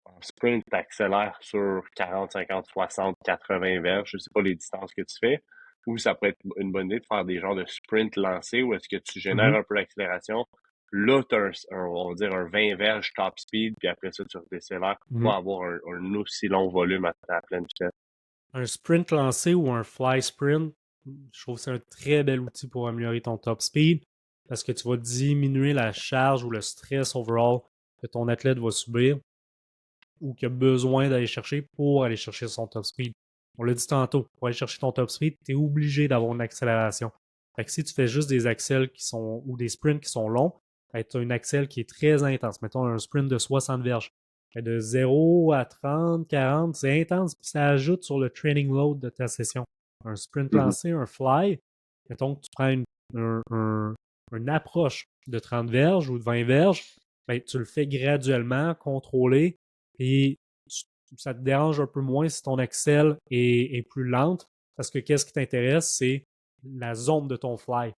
en sprint, tu accélères sur 40, 50, 60, 80 verges, je sais pas les distances que tu fais, ou ça peut être une bonne idée de faire des genres de sprint lancés, où est-ce que tu génères Mhm. un peu l'accélération, là, tu as on va dire un 20 verges top speed, puis après ça, tu redécélères pour Mhm. pas avoir un aussi long volume à ta pleine vitesse. Un sprint lancé ou un fly sprint, je trouve que c'est un très bel outil pour améliorer ton top speed parce que tu vas diminuer la charge ou le stress overall que ton athlète va subir ou qu'il a besoin d'aller chercher pour aller chercher son top speed. On l'a dit tantôt, pour aller chercher ton top speed, tu es obligé d'avoir une accélération. Fait que si tu fais juste des accels qui sont ou des sprints qui sont longs, tu as une accel qui est très intense. Mettons un sprint de 60 verges. De 0 à 30, 40, c'est intense, puis ça ajoute sur le training load de ta session. Un sprint Mhm. lancé, un fly, mettons que tu prends une approche de 30 verges ou de 20 verges, ben, tu le fais graduellement, contrôlé, et ça te dérange un peu moins si ton Excel est plus lente, parce que qu'est-ce qui t'intéresse, c'est la zone de ton fly.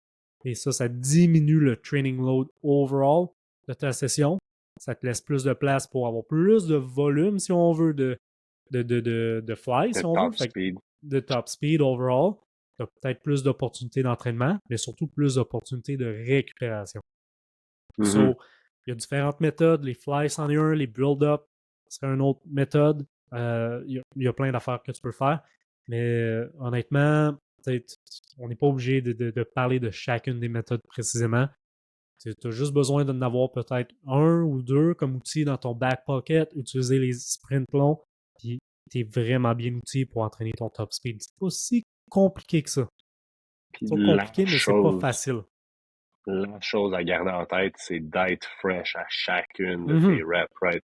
Et ça diminue le training load overall de ta session. Ça te laisse plus de place pour avoir plus de volume, si on veut, de fly, De si on veut, top fait speed. de top speed overall. Tu as peut-être plus d'opportunités d'entraînement, mais surtout plus d'opportunités de récupération. Mhm. So, il y a différentes méthodes. Les fly, c'en est un. Les build-up serait une autre méthode. Il y a plein d'affaires que tu peux faire. Mais honnêtement, on n'est pas obligé de parler de chacune des méthodes précisément. Tu as juste besoin d'en avoir peut-être un ou deux comme outil dans ton back pocket, utiliser les sprints longs, puis tu es vraiment bien outillé pour entraîner ton top speed. C'est pas si compliqué que ça. Puis C'est pas compliqué, mais c'est pas facile. la chose à garder en tête, c'est d'être fresh à chacune de tes Mhm. reps, right?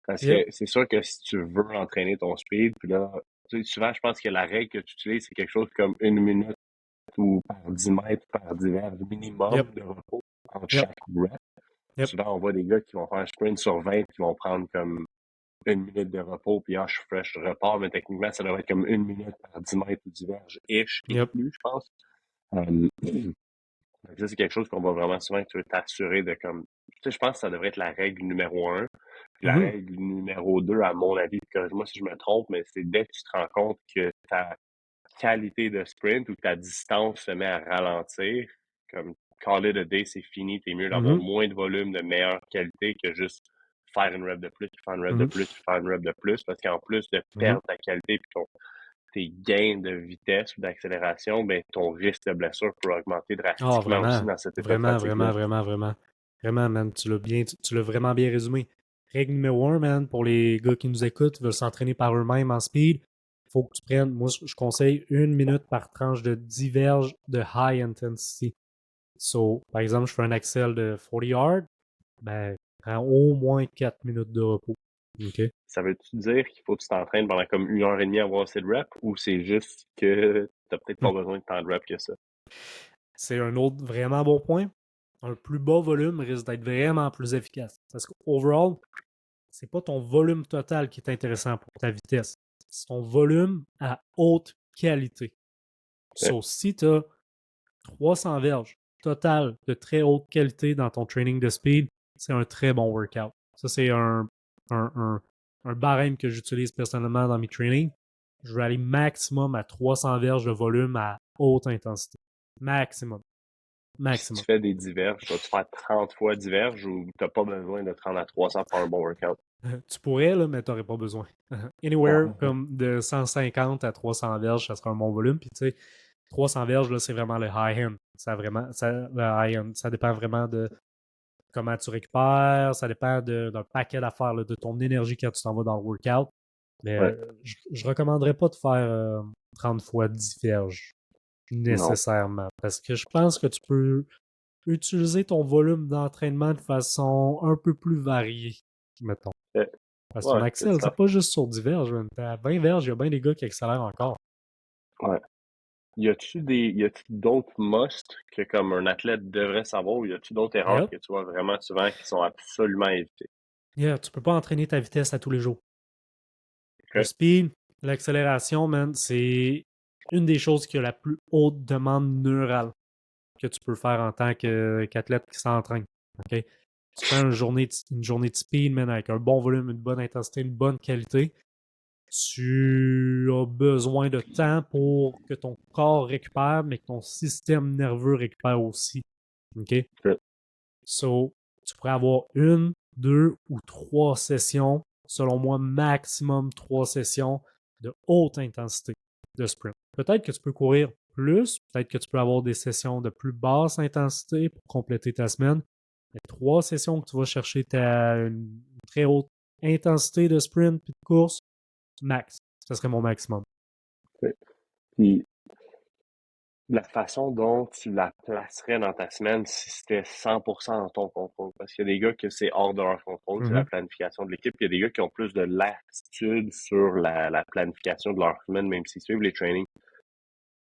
Parce que Yep. c'est sûr que si tu veux entraîner ton speed, puis là, tu sais, souvent, je pense que la règle que tu utilises, c'est quelque chose comme 1 minute ou par 10 mètres, par divers minimum Yep. de repos entre Yep. chaque rep. Yep. Souvent, on voit des gars qui vont faire un sprint sur 20 qui vont prendre comme 1 minute de repos, puis je suis fresh, je repars, mais techniquement, ça devrait être comme 1 minute par 10 mètres ou diverge-ish et Yep. plus, je pense. Euh, donc ça, c'est quelque chose qu'on va vraiment souvent que tu veux t'assurer de comme. Tu sais, je pense que ça devrait être la règle numéro un. Puis la Mhm. règle numéro deux, à mon avis, corrige-moi si je me trompe, mais c'est dès que tu te rends compte que ta qualité de sprint ou ta distance se met à ralentir, comme call it a day, c'est fini, t'es mieux d'avoir Mhm. moins de volume, de meilleure qualité que juste faire une rep de plus, puis faire une rep de Mhm. plus, puis faire une rep de plus, parce qu'en plus de Mhm. perdre ta qualité puis tes gains de vitesse ou d'accélération, ben ton risque de blessure peut augmenter Ah, drastiquement aussi vraiment. dans cette état de Vraiment, vraiment, fatigue-là. vraiment, vraiment. Vraiment, man, tu l'as vraiment bien résumé. Règle numéro 1, man, pour les gars qui nous écoutent, veulent s'entraîner par eux-mêmes en speed, faut que tu prennes, moi je conseille 1 minute par tranche de 10 verges de high intensity. So, par exemple, je fais un Excel de 40 yards, ben, prends au moins 4 minutes de repos. OK? Ça veut-tu dire qu'il faut que tu t'entraînes pendant comme 1 heure et demie à avoir assez de reps ou c'est juste que t'as peut-être pas besoin de tant de reps que ça? C'est un autre vraiment bon point. Un plus bas volume risque d'être vraiment plus efficace. Parce que overall, c'est pas ton volume total qui est intéressant pour ta vitesse. C'est ton volume à haute qualité. Ok. So, si tu as 300 verges total de très haute qualité dans ton training de speed, c'est un très bon workout. Ça, c'est un barème que j'utilise personnellement dans mes trainings. Je vais aller maximum à 300 verges de volume à haute intensité. Maximum. Puis si tu Maximum. fais des diverges, tu vas te faire 30 fois diverges ou t'as pas besoin de te rendre à 300 pour un bon workout? Tu pourrais, là, mais tu n'aurais pas besoin. Anywhere comme de 150 à 300 verges, ça sera un bon volume. Puis tu sais, 300 verges, là, c'est vraiment le high-end. Le high-end. Ça dépend vraiment de comment tu récupères, ça dépend d'un paquet d'affaires, là, de ton énergie quand tu t'en vas dans le workout. Mais Ouais, je ne recommanderais pas de faire 30 fois 10 verges non. nécessairement. Parce que je pense que tu peux utiliser ton volume d'entraînement de façon un peu plus variée, mettons. Euh, Parce que ton Ouais, good Axel, c'est stuff. pas juste sur 10 verges, man. À 20 verges, il y a bien des gars qui accélèrent encore. Ouais. Y a-tu d'autres musts que comme un athlète devrait savoir ou y a-tu d'autres erreurs Yep. que tu vois vraiment souvent qui sont absolument à éviter? Yeah, tu peux pas entraîner ta vitesse à tous les jours. Le Ok. speed, l'accélération, man, c'est une des choses qui a la plus haute demande neurale que tu peux faire en tant qu'athlète qui s'entraîne. OK? Tu fais une journée de speed, man, avec un bon volume, une bonne intensité, une bonne qualité. Tu as besoin de temps pour que ton corps récupère, mais que ton système nerveux récupère aussi. OK? Ok. So, tu pourrais avoir 1, 2 ou 3 sessions, selon moi, maximum 3 sessions de haute intensité de sprint. Peut-être que tu peux courir plus, peut-être que tu peux avoir des sessions de plus basse intensité pour compléter ta semaine. Mais 3 sessions que tu vas chercher une très haute intensité de sprint puis de course, max. Ce serait mon maximum. Ok. Puis la façon dont tu la placerais dans ta semaine si c'était 100% en ton contrôle. Parce qu'il y a des gars que c'est hors de leur contrôle, c'est la Mhm, planification de l'équipe. Il y a des gars qui ont plus de latitude sur la planification de leur semaine, même s'ils suivent les trainings.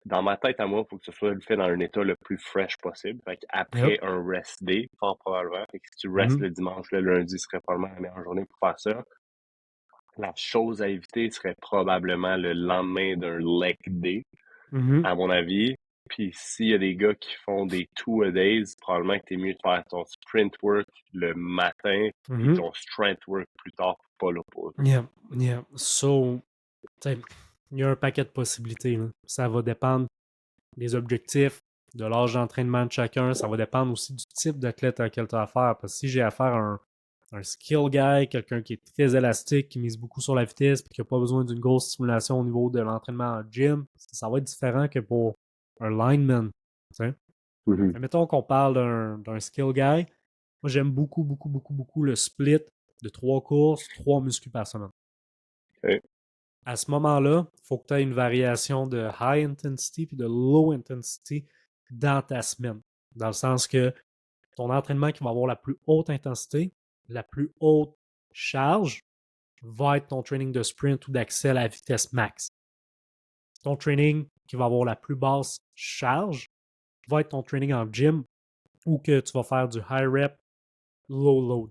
Dans ma tête à moi, il faut que ce soit fait dans un état le plus fresh possible. Fait yep, après un rest day, fort probablement. Fait que si tu restes mhm, le dimanche, le lundi serait probablement la meilleure journée pour faire ça. La chose à éviter serait probablement le lendemain d'un leg day, mhm, à mon avis. Puis s'il y a des gars qui font des two-a-days, probablement que t'es mieux de faire ton sprint work le matin puis mhm. ton strength work plus tard pour pas l'opposer. Yeah, yeah. So, t'sais, il y a un paquet de possibilités, là. Ça va dépendre des objectifs, de l'âge d'entraînement de chacun. Ça va dépendre aussi du type d'athlète à quel tu as affaire. Parce que si j'ai affaire à un skill guy, quelqu'un qui est très élastique, qui mise beaucoup sur la vitesse, puis qui n'a pas besoin d'une grosse stimulation au niveau de l'entraînement en gym, ça va être différent que pour un lineman. T'sais. Mhm. Mais mettons qu'on parle d'un skill guy. Moi, j'aime beaucoup, beaucoup, beaucoup, beaucoup le split de 3 courses, 3 muscu par semaine. Ok. À ce moment-là, il faut que tu aies une variation de high intensity puis de low intensity dans ta semaine. Dans le sens que ton entraînement qui va avoir la plus haute intensité, la plus haute charge, va être ton training de sprint ou d'accès à la vitesse max. Ton training qui va avoir la plus basse charge va être ton training en gym ou que tu vas faire du high rep, low load.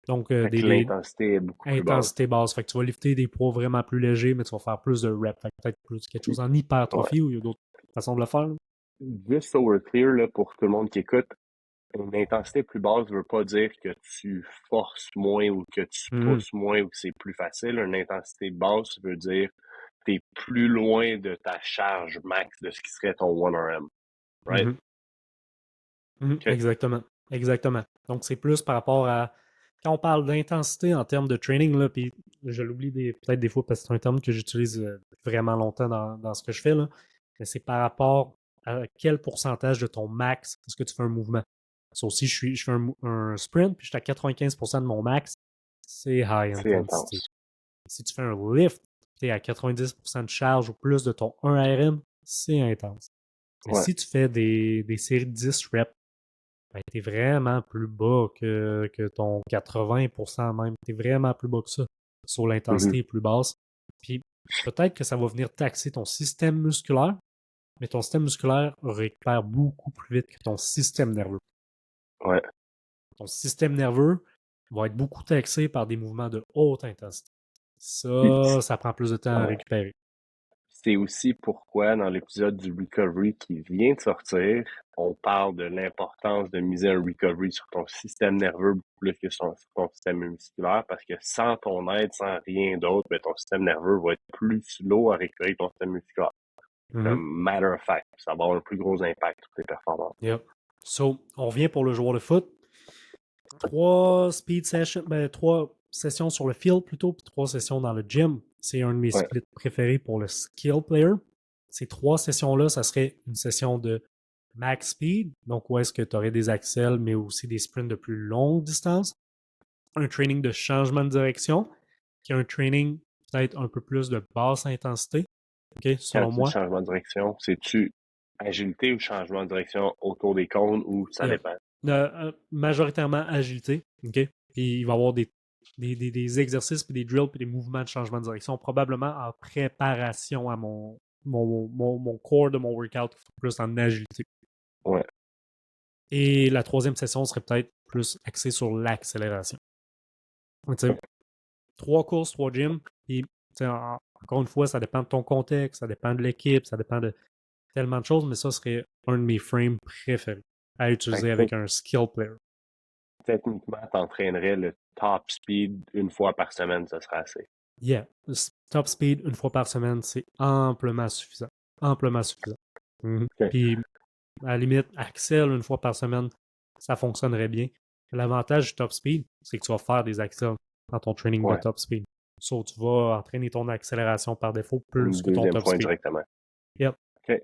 Donc, Fait que des l'intensité est beaucoup plus basse. intensités basses. Fait que tu vas lifter des poids vraiment plus légers, mais tu vas faire plus de reps. Fait que peut-être plus quelque chose en Ouais. hypertrophie ou il y a d'autres façons de le faire, là. Juste so we're clear, là, pour tout le monde qui écoute, une intensité plus basse ne veut pas dire que tu forces moins ou que tu Mhm. pousses moins ou que c'est plus facile. Une intensité basse veut dire que tu es plus loin de ta charge max de ce qui serait ton 1RM. Right? Mhm. Mhm. OK. Exactement. Exactement. Donc, c'est plus par rapport à. Quand on parle d'intensité en termes de training, là, puis je l'oublie peut-être des fois parce que c'est un terme que j'utilise vraiment longtemps dans ce que je fais, là, mais c'est par rapport à quel pourcentage de ton max est-ce que tu fais un mouvement. Ça aussi, je fais un sprint, puis je suis à 95% de mon max. c'est high C'est intensity. intense. Si tu fais un lift, tu es à 90% de charge ou plus de ton 1 RM, c'est intense. Mais Ouais. si tu fais des séries de 10 reps, ben, tu es vraiment plus bas que ton 80% même. Tu es vraiment plus bas que ça. Sur l'intensité Mhm. est plus basse. Puis peut-être que ça va venir taxer ton système musculaire, mais ton système musculaire récupère beaucoup plus vite que ton système nerveux. Ouais. Ton système nerveux va être beaucoup taxé par des mouvements de haute intensité. Puis, Ça prend plus de temps à ouais. récupérer. C'est aussi pourquoi, dans l'épisode du recovery qui vient de sortir, on parle de l'importance de miser un recovery sur ton système nerveux plus que sur ton système musculaire, parce que sans ton aide, sans rien d'autre, ben, ton système nerveux va être plus slow à récupérer que ton système musculaire. Mhm. Comme matter of fact, ça va avoir un plus gros impact sur tes performances. Yep. So, on revient pour le joueur de foot. 3 sessions sur le field plutôt, puis 3 sessions dans le gym. C'est un de mes Ouais, splits préférés pour le skill player. Ces 3 sessions-là, ça serait une session de max speed, donc où est-ce que tu aurais des accels, mais aussi des sprints de plus longue distance. Un training de changement de direction, qui est un training peut-être un peu plus de basse intensité, ok, quand selon tu dis moi. changement de direction, c'est-tu agilité ou changement de direction autour des cônes ou ça Yeah. dépend? Majoritairement agilité, ok? Puis il va y avoir des exercices, puis des drills, puis des mouvements de changement de direction, probablement en préparation à mon core de mon workout, plus en agilité. Ouais, Et la troisième session serait peut-être plus axée sur l'accélération. Tu sais, 3 courses, 3 gyms, puis tu sais, encore une fois, ça dépend de ton contexte, ça dépend de l'équipe, ça dépend de tellement de choses, mais ça serait un de mes frames préférés à fait utiliser que avec un skill player. techniquement, t'entraînerais le top speed une fois par semaine, ça serait assez. Yeah, top speed une fois par semaine, c'est amplement suffisant. Amplement suffisant. Mhm. OK. Puis, à la limite, Axel une fois par semaine, ça fonctionnerait bien. L'avantage du top speed, c'est que tu vas faire des accels dans ton training de Ouais, top speed. So, tu vas entraîner ton accélération par défaut plus une que ton deuxième top point speed. directement. Yep. OK.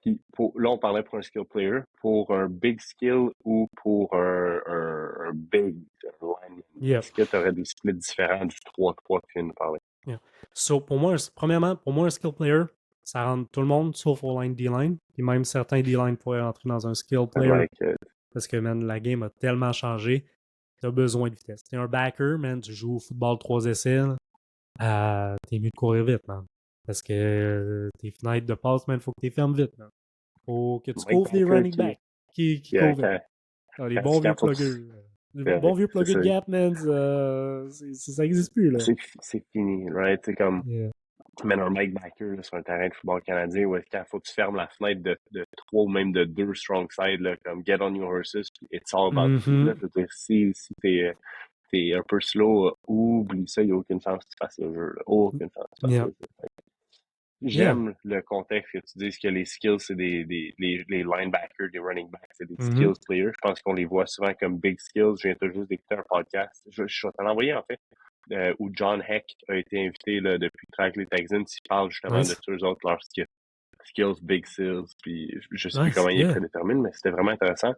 Puis là, on parlait pour un skill player, pour un big skill ou pour un big lineman. Yep. Est-ce que tu aurais des splits différents du 3-3 que tu viens de parler? Yeah. So, pour moi, premièrement, pour moi, un skill player, ça rentre tout le monde sauf au line D-line. Puis même certains D-line pourraient rentrer dans un skill I player like it. parce que, man, la game a tellement changé. Tu as besoin de vitesse. Tu es un backer, man, tu joues au football 3 essais, t'es mieux de courir vite, man. Parce que tes fenêtres de passe, man, faut que tu les fermes vite, man. Faut que tu Mike couvres les Baker running backs qui qui courent vite. quand, Les quand bons tu vieux faut pluggers. Les c'est bons vieux c'est pluggers ça. de gap, man, ça n'existe plus, là. C'est fini, right? C'est comme, Yeah. tu mets un Mike Backer là, sur un terrain de football canadien où quand faut que tu fermes la fenêtre de 3 ou même de 2 strong side, là, comme get on your horses, puis it's all about speed, là. Mhm. Je veux dire, si t'es un peu slow, oublie ça, il n'y a aucune chance que tu fasses le jeu, là. Aucune chance que tu fasses Yeah. le jeu. Yeah. J'aime le contexte que tu dises que les skills, c'est les linebackers, des running backs, c'est des Mhm. skills players. Je pense qu'on les voit souvent comme big skills. Je viens tout juste d'écouter un podcast. Je vais t'en envoyer, en fait, où John Heck a été invité là, depuis Track les Texans. Il parle justement de Nice. tous autres, leurs skills, big skills. Puis je sais plus Nice. comment ils Yeah. prédéterminent, mais c'était vraiment intéressant.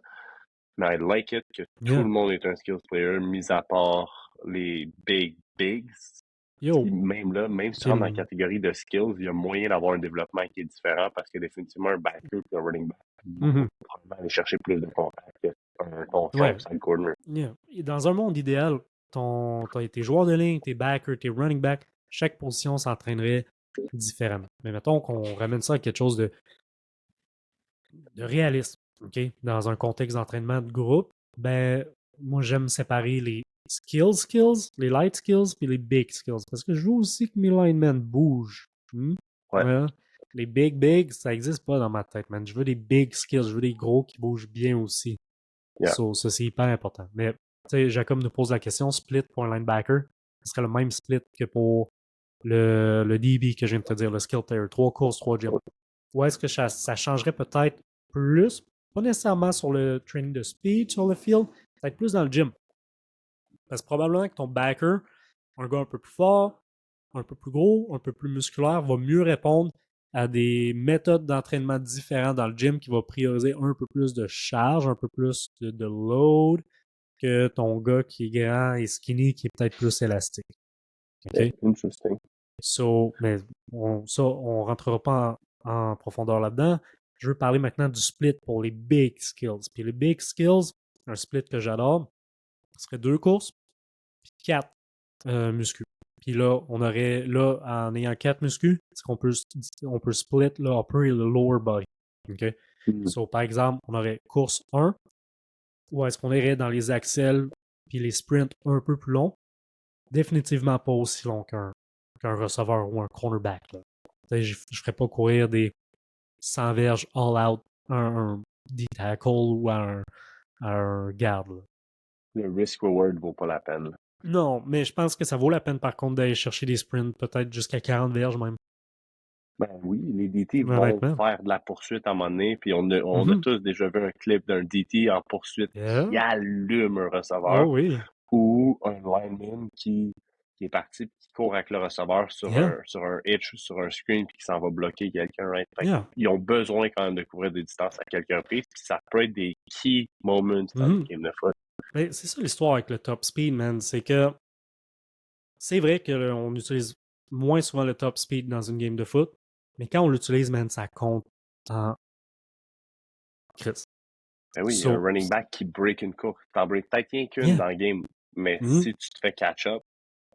Mais I like it que tout Yeah. le monde est un skills player, mis à part les bigs. Yo. Puis même là, même si tu rentres dans la Kim. catégorie de skills, il y a moyen d'avoir un développement qui est différent parce que définitivement, un backer et un running back vont Mhm. probablement aller chercher plus de contact qu'un ton Ouais. strong side corner. Yeah. Et dans un monde idéal, tes joueurs de ligne, tes backers, tes running backs, chaque position s'entraînerait différemment. Mais mettons qu'on ramène ça à quelque chose de réaliste, OK? Dans un contexte d'entraînement de groupe, ben, moi, j'aime séparer les skills, les light skills, puis les big skills. Parce que je veux aussi que mes linemen bougent. Hmm? Ouais, Ouais. Les big, ça n'existe pas dans ma tête, man. Je veux des big skills, je veux des gros qui bougent bien aussi. yeah. So, ça, c'est hyper important. Mais, tu sais, Jacob nous pose la question, split pour un linebacker, ce serait le même split que pour le DB que je viens de te dire, le skill player. 3 courses, 3 gyms. Ou est-ce que ça changerait peut-être plus, pas nécessairement sur le training de speed sur le field, peut-être plus dans le gym. Parce que probablement que ton backer, un gars un peu plus fort, un peu plus gros, un peu plus musculaire, va mieux répondre à des méthodes d'entraînement différentes dans le gym qui va prioriser un peu plus de charge, un peu plus de load, que ton gars qui est grand et skinny qui est peut-être plus élastique. OK? Yeah, interesting. So, mais on rentrera pas en profondeur là-dedans. Je veux parler maintenant du split pour les big skills. Puis les big skills, un split que j'adore, ce serait 2 courses, puis 4 muscu. Puis là, on aurait, là, en ayant 4 muscu, c'est qu'on peut, on peut split le upper et le lower body. OK? So, par exemple, on aurait course 1, ou est-ce qu'on irait dans les axels puis les sprints un peu plus longs? Définitivement pas aussi long qu'un receveur ou un cornerback. Là. Je ne ferais pas courir des 100 verges all-out un D-tackle ou un garde. Là. Le risk-reward vaut pas la peine. Là. Non, mais je pense que ça vaut la peine par contre d'aller chercher des sprints, peut-être jusqu'à 40 verges même. Ben oui, les DT vont Honnêtement. faire de la poursuite à un moment donné, puis on a Mm-hmm. tous déjà vu un clip d'un DT en poursuite Yeah. qui allume un receveur Oh oui. ou un lineman qui est parti puis qui court avec le receveur Yeah. sur un hitch, sur un screen puis qui s'en va bloquer quelqu'un. Right? Yeah. Ils ont besoin quand même de couvrir des distances à quelques reprises, puis ça peut être des key moments dans le game de foot. Mais c'est ça l'histoire avec le top speed, man. C'est que c'est vrai qu'on utilise moins souvent le top speed dans une game de foot, mais quand on l'utilise, man, ça compte en Chris. Ben oui, il y a un running back qui break une course. T'en break peut-être rien qu'une dans le game, mais si tu te fais catch-up,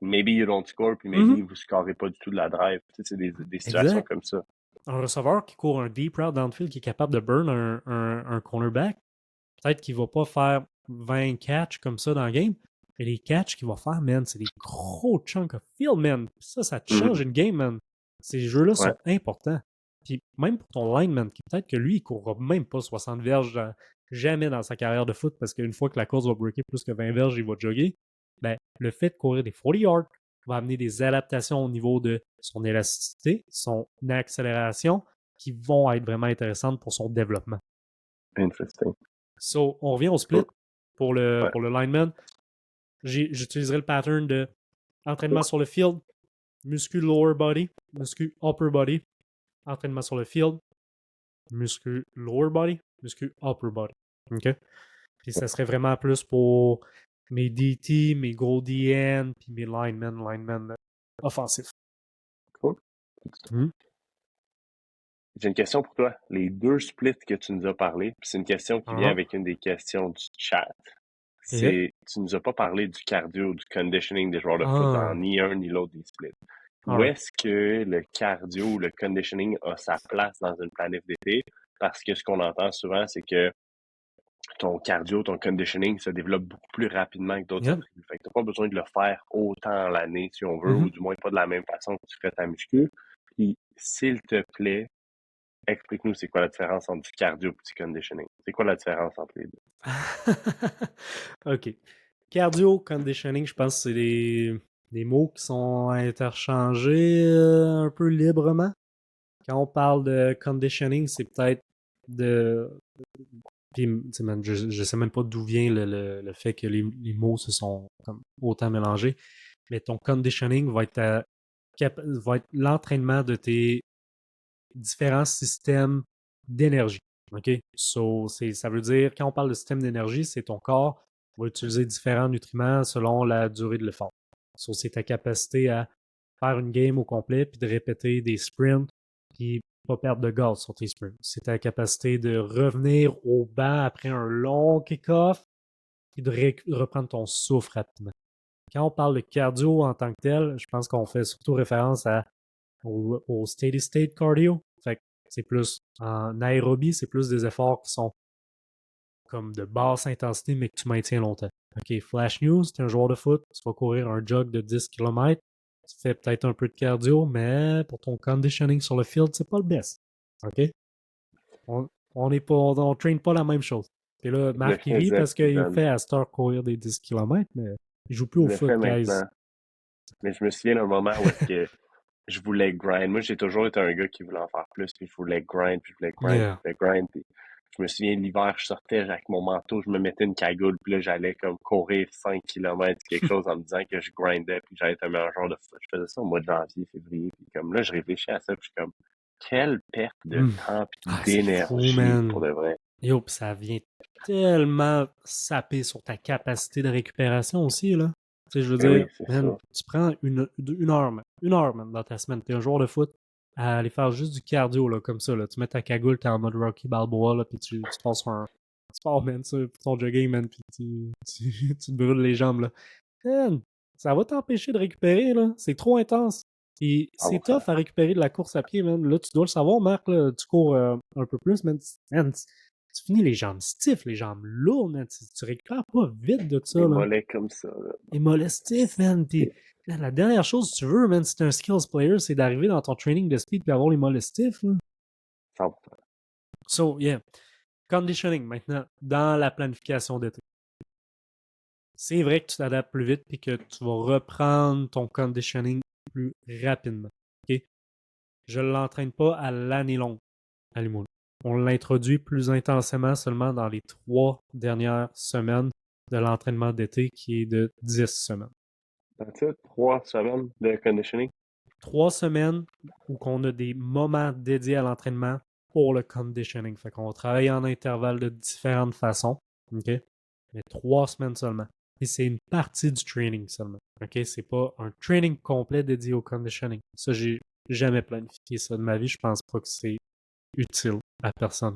maybe you don't score, puis maybe vous scorez pas du tout de la drive. Tu sais, c'est des situations Exact. comme ça. Un receveur qui court un deep route downfield, qui est capable de burn un cornerback, peut-être qu'il va pas faire 20 catchs comme ça dans le game, mais les catchs qu'il va faire, man, c'est des gros chunks of field, man. Ça te change une game, man. Ces jeux-là sont importants. Puis même pour ton lineman, peut-être que lui, il courra même pas 60 verges jamais dans sa carrière de foot, parce qu'une fois que la course va breaker plus que 20 verges, il va jogger. Ben, le fait de courir des 40 yards va amener des adaptations au niveau de son élasticité, son accélération, qui vont être vraiment intéressantes pour son développement. Interesting. So, on revient au split pour le lineman. J'utiliserai le pattern de entraînement sur le field, muscu lower body, muscu upper body, entraînement sur le field, muscu lower body, muscu upper body. OK? Puis ça serait vraiment plus pour mes DT, mes gros DN, puis mes linemen offensifs. Cool. J'ai une question pour toi. Les 2 splits que tu nous as parlé, puis c'est une question qui vient avec une des questions du chat. C'est, tu nous as pas parlé du cardio, du conditioning des joueurs de foot dans ni un ni l'autre des splits. Où est-ce que le cardio ou le conditioning a sa place dans une planif d'été? Parce que ce qu'on entend souvent, c'est que ton cardio, ton conditioning se développe beaucoup plus rapidement que d'autres attributs. Fait que t'as pas besoin de le faire autant l'année, si on veut, ou du moins pas de la même façon que tu fais ta muscu. Puis, s'il te plaît, explique-nous c'est quoi la différence entre du cardio et du conditioning. C'est quoi la différence entre les deux? OK. Cardio, conditioning, je pense que c'est des mots qui sont interchangés un peu librement. Quand on parle de conditioning, c'est peut-être de... Puis, man, je sais même pas d'où vient le fait que les mots se sont comme autant mélangés, mais ton conditioning va être l'entraînement de tes différents systèmes d'énergie. OK? So, ça veut dire, quand on parle de système d'énergie, c'est ton corps va utiliser différents nutriments selon la durée de l'effort. So, c'est ta capacité à faire une game au complet, puis de répéter des sprints, puis pas perdre de gaz sur tes sprints. C'est ta capacité de revenir au banc après un long kick-off, puis de reprendre ton souffle rapidement. Quand on parle de cardio en tant que tel, je pense qu'on fait surtout référence au steady state cardio. Fait que c'est plus en aérobie, c'est plus des efforts qui sont comme de basse intensité, mais que tu maintiens longtemps. OK, Flash News, tu es un joueur de foot, tu vas courir un jog de 10 km, tu fais peut-être un peu de cardio, mais pour ton conditioning sur le field, c'est pas le best. OK? On traîne pas la même chose. Et là, Marc, il rit parce qu'il fait à cette heure courir des 10 km, mais il joue plus au foot, guys. Maintenant. Mais je me souviens d'un moment où est-ce que je voulais grind. Moi, j'ai toujours été un gars qui voulait en faire plus, puis je voulais grind, puis je voulais grind, puis je voulais grind. Puis je me souviens, l'hiver, je sortais avec mon manteau, je me mettais une cagoule, puis là, j'allais comme courir 5 km, quelque chose, en me disant que je grindais, puis j'allais être un meilleur joueur de foot. Je faisais ça au mois de janvier, février, puis comme là, je réfléchis à ça, puis je suis comme, quelle perte de temps puis d'énergie pour de vrai. Yo, pis ça vient tellement saper sur ta capacité de récupération aussi, là. Tu sais, je veux Ben oui, dire, c'est man, ça. tu prends une heure, man, dans ta semaine. T'es un joueur de foot à aller faire juste du cardio, là, comme ça, là. Tu mets ta cagoule, t'es en mode Rocky Balboa, là, pis tu te passes sur un sport, man, ça, pour ton jogging, man, pis tu te brûles les jambes, là. Man, ça va t'empêcher de récupérer, là. C'est trop intense. Et c'est tough 100%. à récupérer de la course à pied, man. Là, tu dois le savoir, Marc, là. Tu cours un peu plus, man. Man, tu finis les jambes stiff, les jambes lourdes, man. Tu récupères pas vite de ça, Les là. mollets comme ça, là. Les mollets stiff, man. Puis, man, la dernière chose que tu veux, man, si t'es un skills player, c'est d'arriver dans ton training de speed et avoir les mollets stiff, là. 100%. So, yeah. Conditioning, maintenant, dans la planification d'été. C'est vrai que tu t'adaptes plus vite et que tu vas reprendre ton conditioning plus rapidement. OK? Je ne l'entraîne pas à l'année longue à l'imoun. On l'introduit plus intensément seulement dans les 3 dernières semaines de l'entraînement d'été qui est de 10 semaines. That's it, 3 semaines de conditioning. 3 semaines où on a des moments dédiés à l'entraînement pour le conditioning. Fait qu'on va travailler en intervalles de différentes façons. OK? Mais 3 semaines seulement. Et c'est une partie du training seulement. OK? C'est pas un training complet dédié au conditioning. Ça, j'ai jamais planifié ça de ma vie. Je pense pas que c'est utile à personne.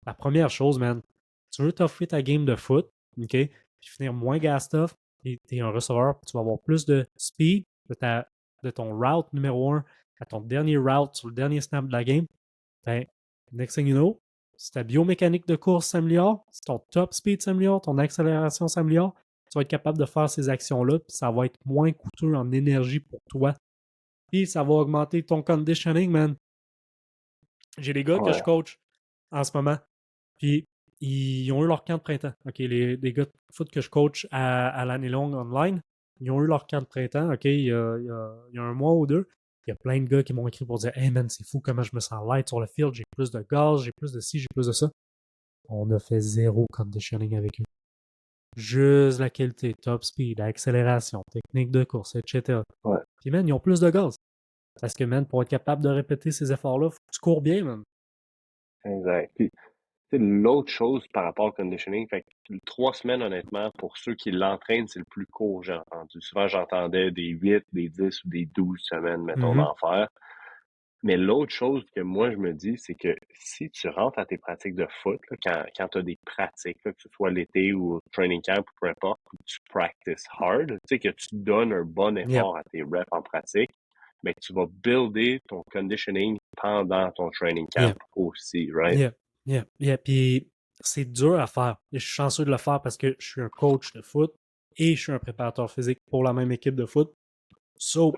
La première chose, man, tu veux t'offrir ta game de foot, OK? Puis finir moins gassed off, et t'es un receveur, tu vas avoir plus de speed de ton route numéro 1 à ton dernier route sur le dernier snap de la game. Ben, next thing you know, si ta biomécanique de course s'améliore, si ton top speed s'améliore, ton accélération s'améliore, tu vas être capable de faire ces actions-là, puis ça va être moins coûteux en énergie pour toi. Puis ça va augmenter ton conditioning, man. J'ai des gars que je Ouais. coach en ce moment, puis ils ont eu leur camp de printemps. OK, les gars de foot que je coach à l'année longue online, ils ont eu leur camp de printemps, OK, il y a 1 mois ou 2. Il y a plein de gars qui m'ont écrit pour dire Hey man, c'est fou comment je me sens light sur le field, j'ai plus de gaz, j'ai plus de ci, j'ai plus de ça. On a fait zéro conditioning avec eux. Juste la qualité, top speed, accélération, technique de course, etc. Ouais, Puis man, ils ont plus de gaz. Parce que man, pour être capable de répéter ces efforts-là, faut que tu cours bien, man. exact. Puis, tu sais, l'autre chose par rapport au conditioning, fait que 3 semaines, honnêtement, pour ceux qui l'entraînent, c'est le plus court, j'ai entendu. Souvent, j'entendais des 8, des 10 ou des 12 semaines, mettons, Mhm. d'en faire. Mais l'autre chose que moi, je me dis, c'est que si tu rentres à tes pratiques de foot, là, quand tu as des pratiques, là, que ce soit l'été ou au training camp ou peu importe, où tu practice hard, tu sais, que tu donnes un bon Yep, effort à tes reps en pratique, mais tu vas builder ton conditioning pendant ton training camp yep. aussi, right? Yeah, yeah, yeah. Puis c'est dur à faire. Et je suis chanceux de le faire parce que je suis un coach de foot et je suis un préparateur physique pour la même équipe de foot. So,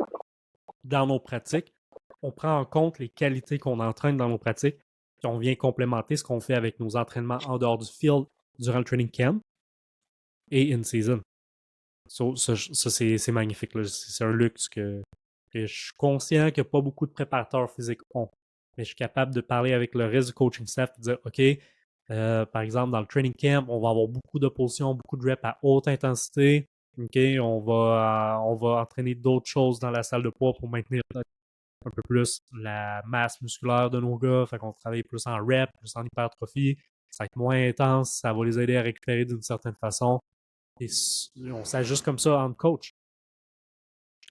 dans nos pratiques, on prend en compte les qualités qu'on entraîne dans nos pratiques, puis on vient complémenter ce qu'on fait avec nos entraînements en dehors du field durant le training camp et in-season. So, ça, c'est magnifique, là. C'est un luxe que je suis conscient que pas beaucoup de préparateurs physiques ont. Mais je suis capable de parler avec le reste du coaching staff et de dire OK, par exemple, dans le training camp, on va avoir beaucoup d'oppositions, beaucoup de reps à haute intensité. OK, on va entraîner d'autres choses dans la salle de poids pour maintenir un peu plus la masse musculaire de nos gars. Fait qu'on travaille plus en rep, plus en hypertrophie. Ça va être moins intense, ça va les aider à récupérer d'une certaine façon. Et on s'ajuste comme ça entre coach.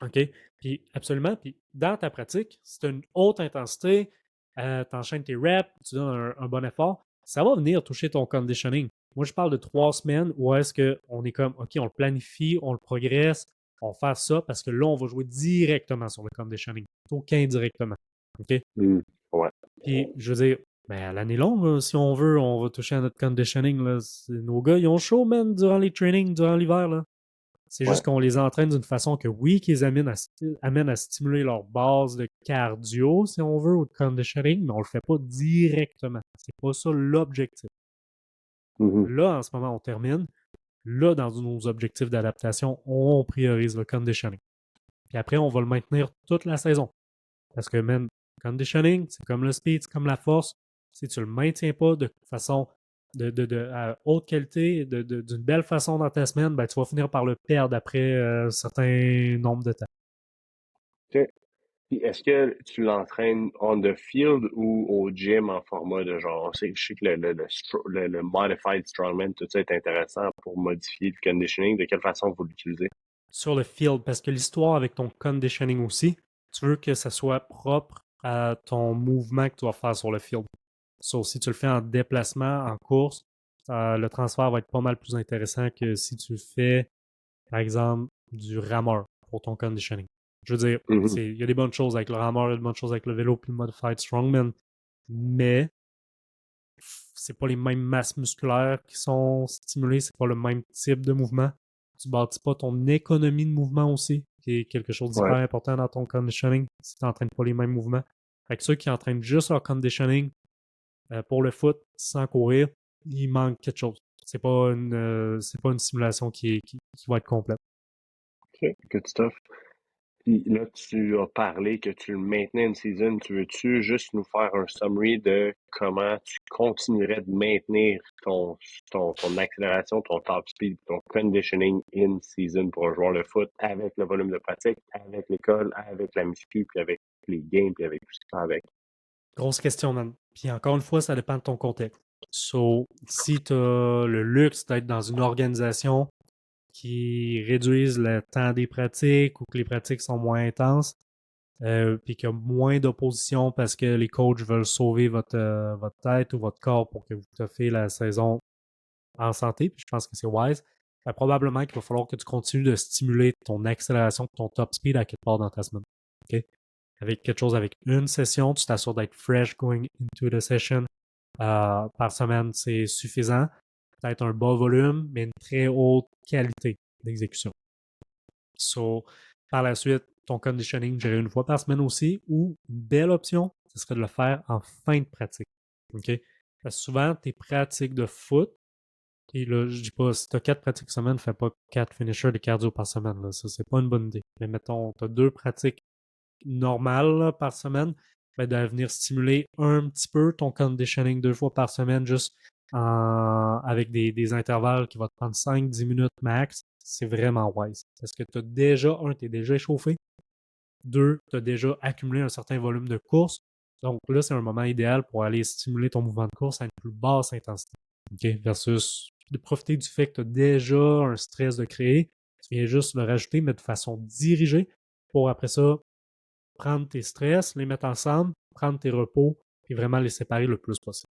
OK? Puis absolument. Puis dans ta pratique, si tu as une haute intensité, tu enchaînes tes reps, tu donnes un bon effort, ça va venir toucher ton conditioning. Moi, je parle de 3 semaines où est-ce qu'on est comme, OK, on le planifie, on le progresse, on fait ça parce que là, on va jouer directement sur le conditioning, plutôt qu'indirectement. OK? Mm. Ouais. Puis, je veux dire, ben, à l'année longue, là, si on veut, on va toucher à notre conditioning. Là. Nos gars, ils ont chaud, man, durant les trainings, durant l'hiver. Là. C'est Ouais. juste qu'on les entraîne d'une façon que, oui, qu'ils amènent à stimuler leur base de cardio, si on veut, ou de conditioning, mais on le fait pas directement. C'est pas ça l'objectif. Mhm. Là, en ce moment, on termine. Là, dans nos objectifs d'adaptation, on priorise le conditioning. Puis après, on va le maintenir toute la saison. Parce que, man, conditioning, c'est comme le speed, c'est comme la force. Si tu le maintiens pas de façon à haute qualité, d'une belle façon dans ta semaine, ben, tu vas finir par le perdre après un certain nombre de temps. OK. Puis est-ce que tu l'entraînes on the field ou au gym en format de genre, je sais que le modified strongman, tout ça est intéressant pour modifier le conditioning. De quelle façon vous l'utilisez? Sur le field, parce que l'histoire avec ton conditioning aussi, tu veux que ça soit propre à ton mouvement que tu vas faire sur le field. So, si tu le fais en déplacement, en course, le transfert va être pas mal plus intéressant que si tu fais, par exemple, du rameur pour ton conditioning. Je veux dire, Mhm. il y a des bonnes choses avec le rameur, il y a des bonnes choses avec le vélo puis le modified strongman, mais c'est pas les mêmes masses musculaires qui sont stimulées, c'est pas le même type de mouvement. Tu bâtis pas ton économie de mouvement aussi, qui est quelque chose Ouais. d'hyper important dans ton conditioning, si tu n'entraînes pas les mêmes mouvements. Fait que ceux qui entraînent juste leur conditioning pour le foot sans courir, il manque quelque chose. C'est pas une simulation qui va être complète. OK, good stuff. Puis là, tu as parlé que tu le maintenais une season. Tu veux-tu juste nous faire un summary de comment tu continuerais de maintenir ton accélération, ton top speed, ton conditioning in season pour un joueur de foot avec le volume de pratique, avec l'école, avec la muscu, puis avec les games, puis avec tout ce qui va avec? Grosse question, man. Puis encore une fois, ça dépend de ton contexte. So, si tu as le luxe d'être dans une organisation qui réduisent le temps des pratiques ou que les pratiques sont moins intenses, puis qu'il y a moins d'opposition parce que les coachs veulent sauver votre tête ou votre corps pour que vous fassiez la saison en santé, puis je pense que c'est wise. Probablement qu'il va falloir que tu continues de stimuler ton accélération, ton top speed à quelque part dans ta semaine. OK? Avec quelque chose avec une session, tu t'assures d'être fresh going into the session. Par semaine, c'est suffisant. Peut-être un bas volume, mais une très haute qualité d'exécution. So, par la suite, ton conditioning, j'irai une fois par semaine aussi, ou une belle option, ce serait de le faire en fin de pratique. OK? Parce que souvent, tes pratiques de foot, et là, je dis pas, si tu as 4 pratiques semaine, fais pas 4 finishers de cardio par semaine. Là. Ça, c'est pas une bonne idée. Mais mettons, tu as 2 pratiques normales là, par semaine, ben, de venir stimuler un petit peu ton conditioning 2 fois par semaine, juste avec des intervalles qui vont te prendre 5-10 minutes max, c'est vraiment wise. Parce que tu as déjà, tu es déjà échauffé. Deux, tu as déjà accumulé un certain volume de course. Donc là, c'est un moment idéal pour aller stimuler ton mouvement de course à une plus basse intensité. Okay? Versus de profiter du fait que tu as déjà un stress de créer. Tu viens juste le rajouter, mais de façon dirigée pour après ça prendre tes stress, les mettre ensemble, prendre tes repos et vraiment les séparer le plus possible.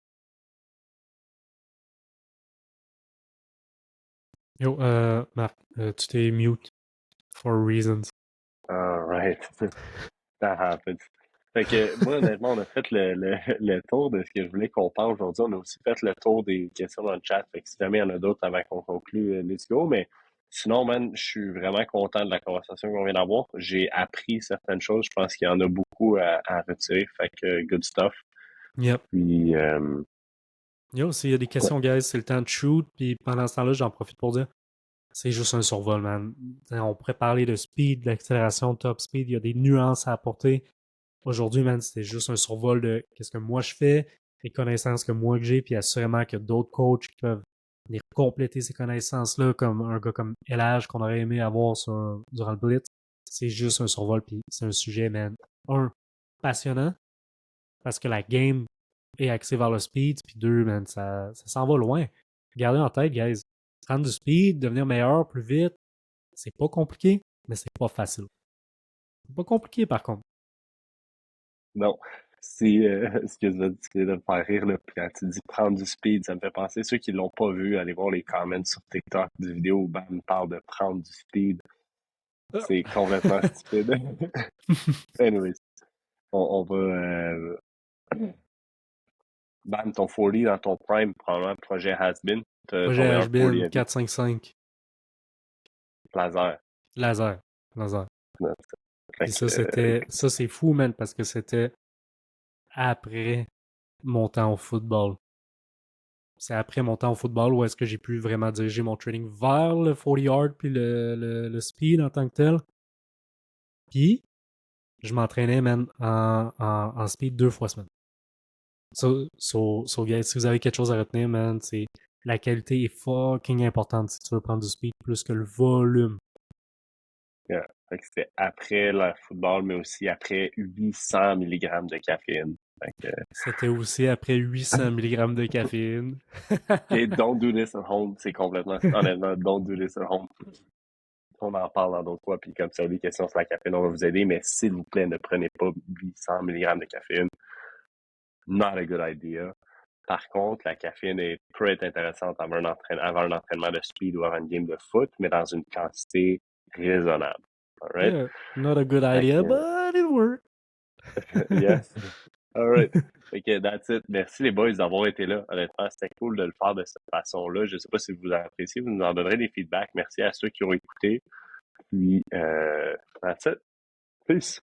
Yo, Marc, tu t'es mute for reasons. Alright. That happens. Fait que moi, honnêtement, on a fait le tour de ce que je voulais qu'on parle aujourd'hui. On a aussi fait le tour des questions dans le chat. Fait que si jamais il y en a d'autres avant qu'on conclue, let's go. Mais sinon, man, je suis vraiment content de la conversation qu'on vient d'avoir. J'ai appris certaines choses. Je pense qu'il y en a beaucoup à retirer. Fait que good stuff. Yep. Puis, Yo, s'il y a des ouais. questions, guys, c'est le temps de shoot. Puis pendant ce temps-là, j'en profite pour dire, c'est juste un survol, man. On pourrait parler de speed, d'accélération, de top speed. Il y a des nuances à apporter. Aujourd'hui, man, c'était juste un survol de qu'est-ce que moi je fais, les connaissances que moi que j'ai, puis assurément qu'il y a d'autres coachs qui peuvent venir compléter ces connaissances-là, comme un gars comme Elage qu'on aurait aimé avoir durant le Blitz. C'est juste un survol, puis c'est un sujet, man, passionnant, parce que la game est axée vers le speed, puis deux, man, ça s'en va loin. Gardez en tête, guys, prendre du speed, devenir meilleur plus vite, c'est pas compliqué, mais c'est pas facile. C'est pas compliqué, par contre. Non. C'est ce que tu as décidé de me faire rire, là. Puis quand tu dis prendre du speed, ça me fait penser, ceux qui l'ont pas vu, aller voir les comments sur TikTok du vidéo où Bam parle de prendre du speed. C'est complètement stupide. Anyways, on va. Bam, ton 40 dans ton prime, probablement projet has-been. Projet Ton meilleur 40 HBN à vie. 455 Laser. laser. Laser. Fait Puis que, ça c'est fou, man, parce que c'était après mon temps au football. C'est après mon temps au football où est-ce que j'ai pu vraiment diriger mon training vers le 40 yard puis le speed en tant que tel. Puis, je m'entraînais, man, en speed 2 fois semaine. So, guys, si vous avez quelque chose à retenir, man, c'est la qualité est fucking importante si tu veux prendre du speed plus que le volume. yeah. Fait que c'était après le football, mais aussi après 800 mg de caféine. Fait que, C'était aussi après 800 mg de caféine. et don't do this at home, c'est complètement, honnêtement, don't do this at home. On en parle dans d'autres fois, puis comme ça, des questions sur la caféine, on va vous aider, mais s'il vous plaît, ne prenez pas 800 mg de caféine. Not a good idea. Par contre, la caféine peut être intéressante avant un entraînement de speed ou avant une game de foot, mais dans une quantité raisonnable. All right? Yeah, not a good Fait idea, que, but it worked. yes. All right. Fait que that's it. Merci les boys d'avoir été là. Honnêtement, c'était cool de le faire de cette façon-là. Je ne sais pas si vous appréciez, vous nous en donnerez des feedbacks. Merci à ceux qui ont écouté. Puis, that's it. Peace.